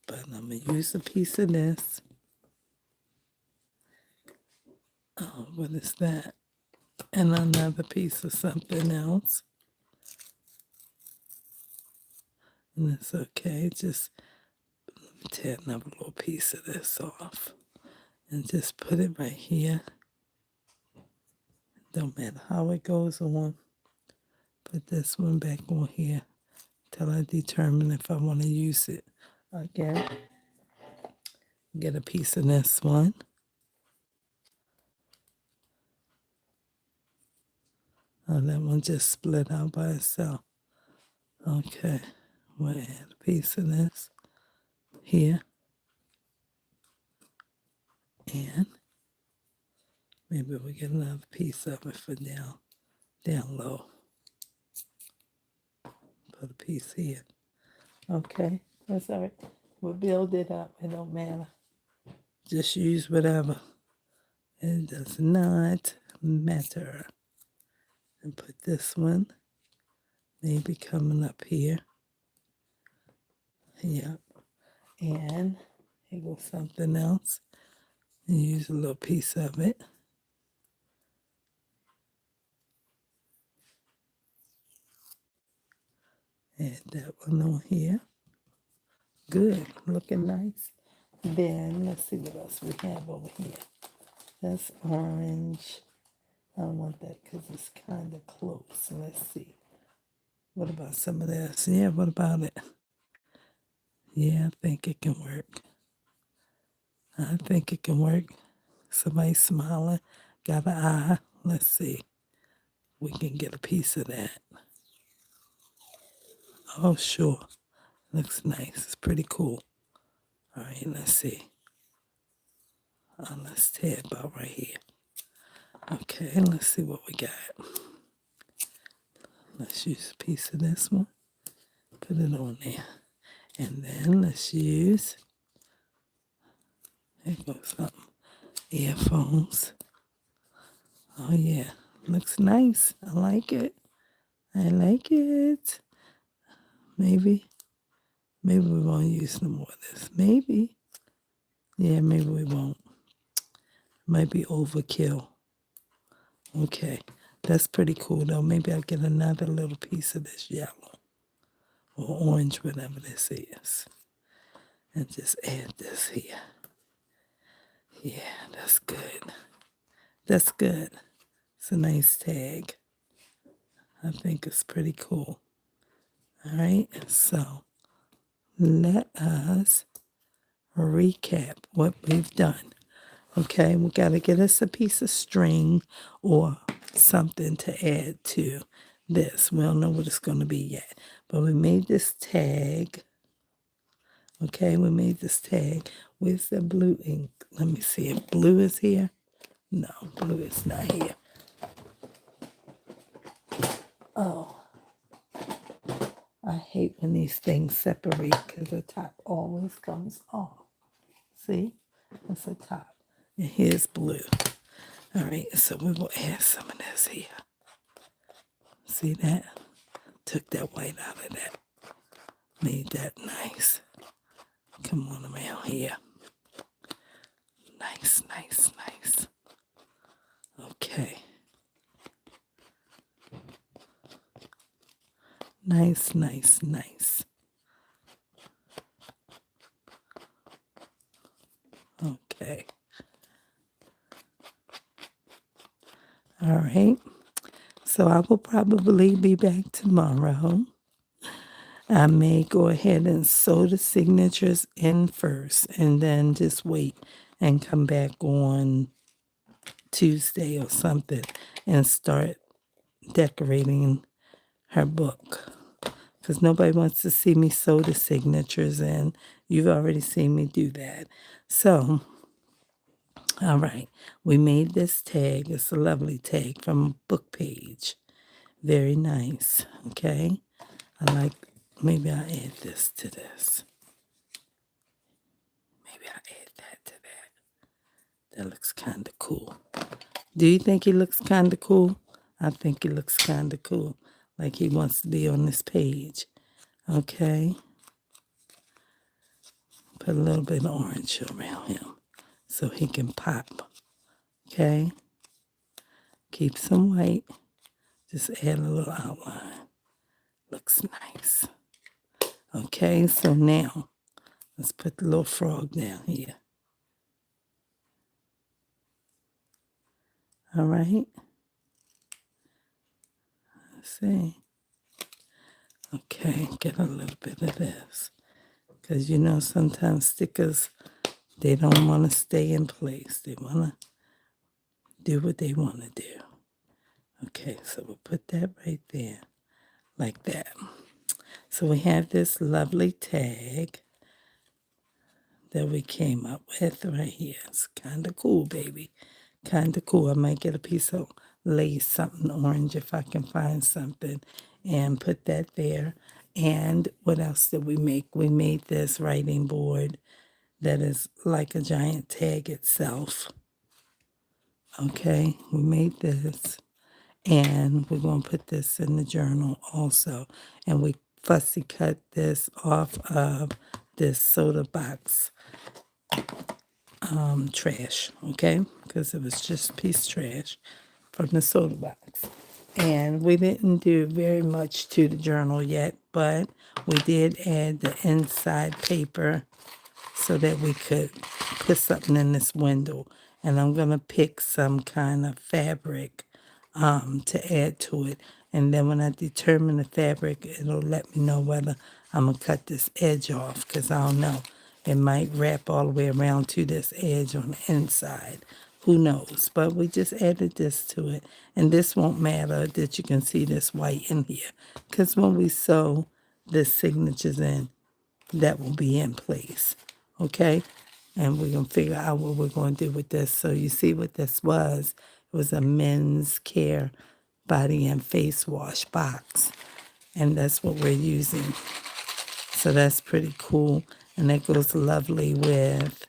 but I'm going to use a piece of this. Oh, what is that? And another piece of something else. And it's okay. Just let me tear another little piece of this off. And just put it right here. Don't matter how it goes on. Put this one back on here till I determine if I want to use it again. Get a piece of this one. Oh, that one just split out by itself. Okay, we'll add a piece of this here. And maybe we'll get another piece of it for down low. Put a piece here. Okay, that's all right. We'll build it up. It don't matter. Just use whatever. It does not matter. And put this one maybe coming up here. Yep. And here goes something else. And use a little piece of it. Add that one on here. Good, looking nice. Then let's see what else we have over here. That's orange. I don't want that because it's kind of close. Let's see. What about some of this? Yeah, what about it? Yeah, I think it can work. I think it can work. Somebody smiling, got an eye. Let's see. We can get a piece of that. Oh, sure. Looks nice. It's pretty cool. All right, let's see. Let's tear it about right here. Okay, let's see what we got. Let's use a piece of this one. Put it on there. And then let's use, there goes something, earphones. Oh yeah, looks nice. I like it. I like it. Maybe we won't use no more of this. Maybe. Yeah, maybe we won't. Might be overkill. Okay, That's pretty cool though. Maybe I'll get another little piece of this yellow or orange, whatever this is, and just add this here. Yeah, that's good. That's good. It's a nice tag. I think it's pretty cool. All right, so let us recap what we've done. Okay, we got to get us a piece of string or something to add to this. We don't know what it's going to be yet, but we made this tag. Okay, we made this tag. Where's the blue ink? Let me see if blue is here. No, blue is not here. Oh, I hate when these things separate because the top always comes off. See? That's the top. And here's blue. All right, so we will add some of this here. See that? Took that white out of that. Made that nice. Come on around here. Nice, nice, nice. Okay. Nice, nice, nice. Okay. All right. So I will probably be back tomorrow. I may go ahead and sew the signatures in first and then just wait and come back on Tuesday or something and start decorating her book. Because nobody wants to see me sew the signatures in. You've already seen me do that. So, all right, we made this tag. It's a lovely tag from a book page. Very nice, okay? I like, maybe I'll add this to this. Maybe I'll add that to that. That looks kind of cool. Do you think he looks kind of cool? I think he looks kind of cool. Like he wants to be on this page. Okay. Put a little bit of orange around him so he can pop. Okay. Keep some white. Just add a little outline. Looks nice. Okay, so now let's put the little frog down here. All right. Let's see. Okay, get a little bit of this. Because you know sometimes stickers, they don't want to stay in place. They want to do what they want to do. Okay, so we'll put that right there, like that. So we have this lovely tag that we came up with right here. It's kind of cool, baby. Kind of cool. I might get a piece of lace, something orange if I can find something, and put that there. And what else did we make? We made this writing board that is like a giant tag itself. Okay, we made this. And we're going to put this in the journal also. And we fussy cut this off of this soda box trash, okay? Because it was just piece trash from the soda box. And we didn't do very much to the journal yet, but we did add the inside paper so that we could put something in this window. And I'm going to pick some kind of fabric to add to it. And then when I determine the fabric, it'll let me know whether I'm going to cut this edge off, because I don't know. It might wrap all the way around to this edge on the inside. Who knows? But we just added this to it. And this won't matter that you can see this white in here, because when we sew the signatures in, that will be in place. Okay? And we're going to figure out what we're going to do with this. So you see what this was. It was a men's care body and face wash box. And that's what we're using. So that's pretty cool. And that goes lovely with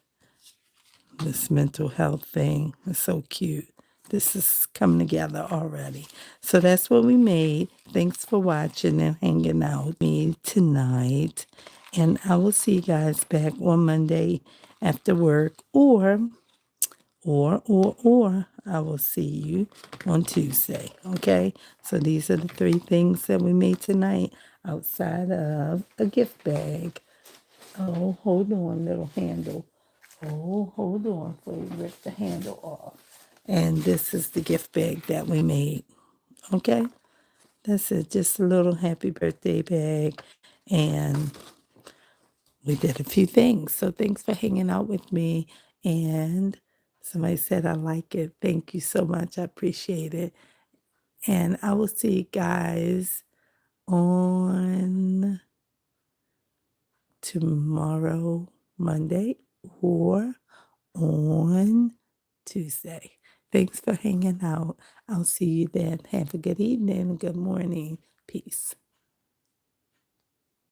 this mental health thing. It's so cute. This is coming together already. So that's what we made. Thanks for watching and hanging out with me tonight. And I will see you guys back on Monday after work, or or I will see you on Tuesday. Okay? So these are the three things that we made tonight outside of a gift bag. Oh, hold on, little handle. Oh, hold on before you rip the handle off. And this is the gift bag that we made. Okay? That's it. Just a little happy birthday bag. And we did a few things. So thanks for hanging out with me. And somebody said, I like it. Thank you so much. I appreciate it. And I will see you guys on tomorrow, Monday, or on Tuesday. Thanks for hanging out. I'll see you then. Have a good evening. Good morning. Peace.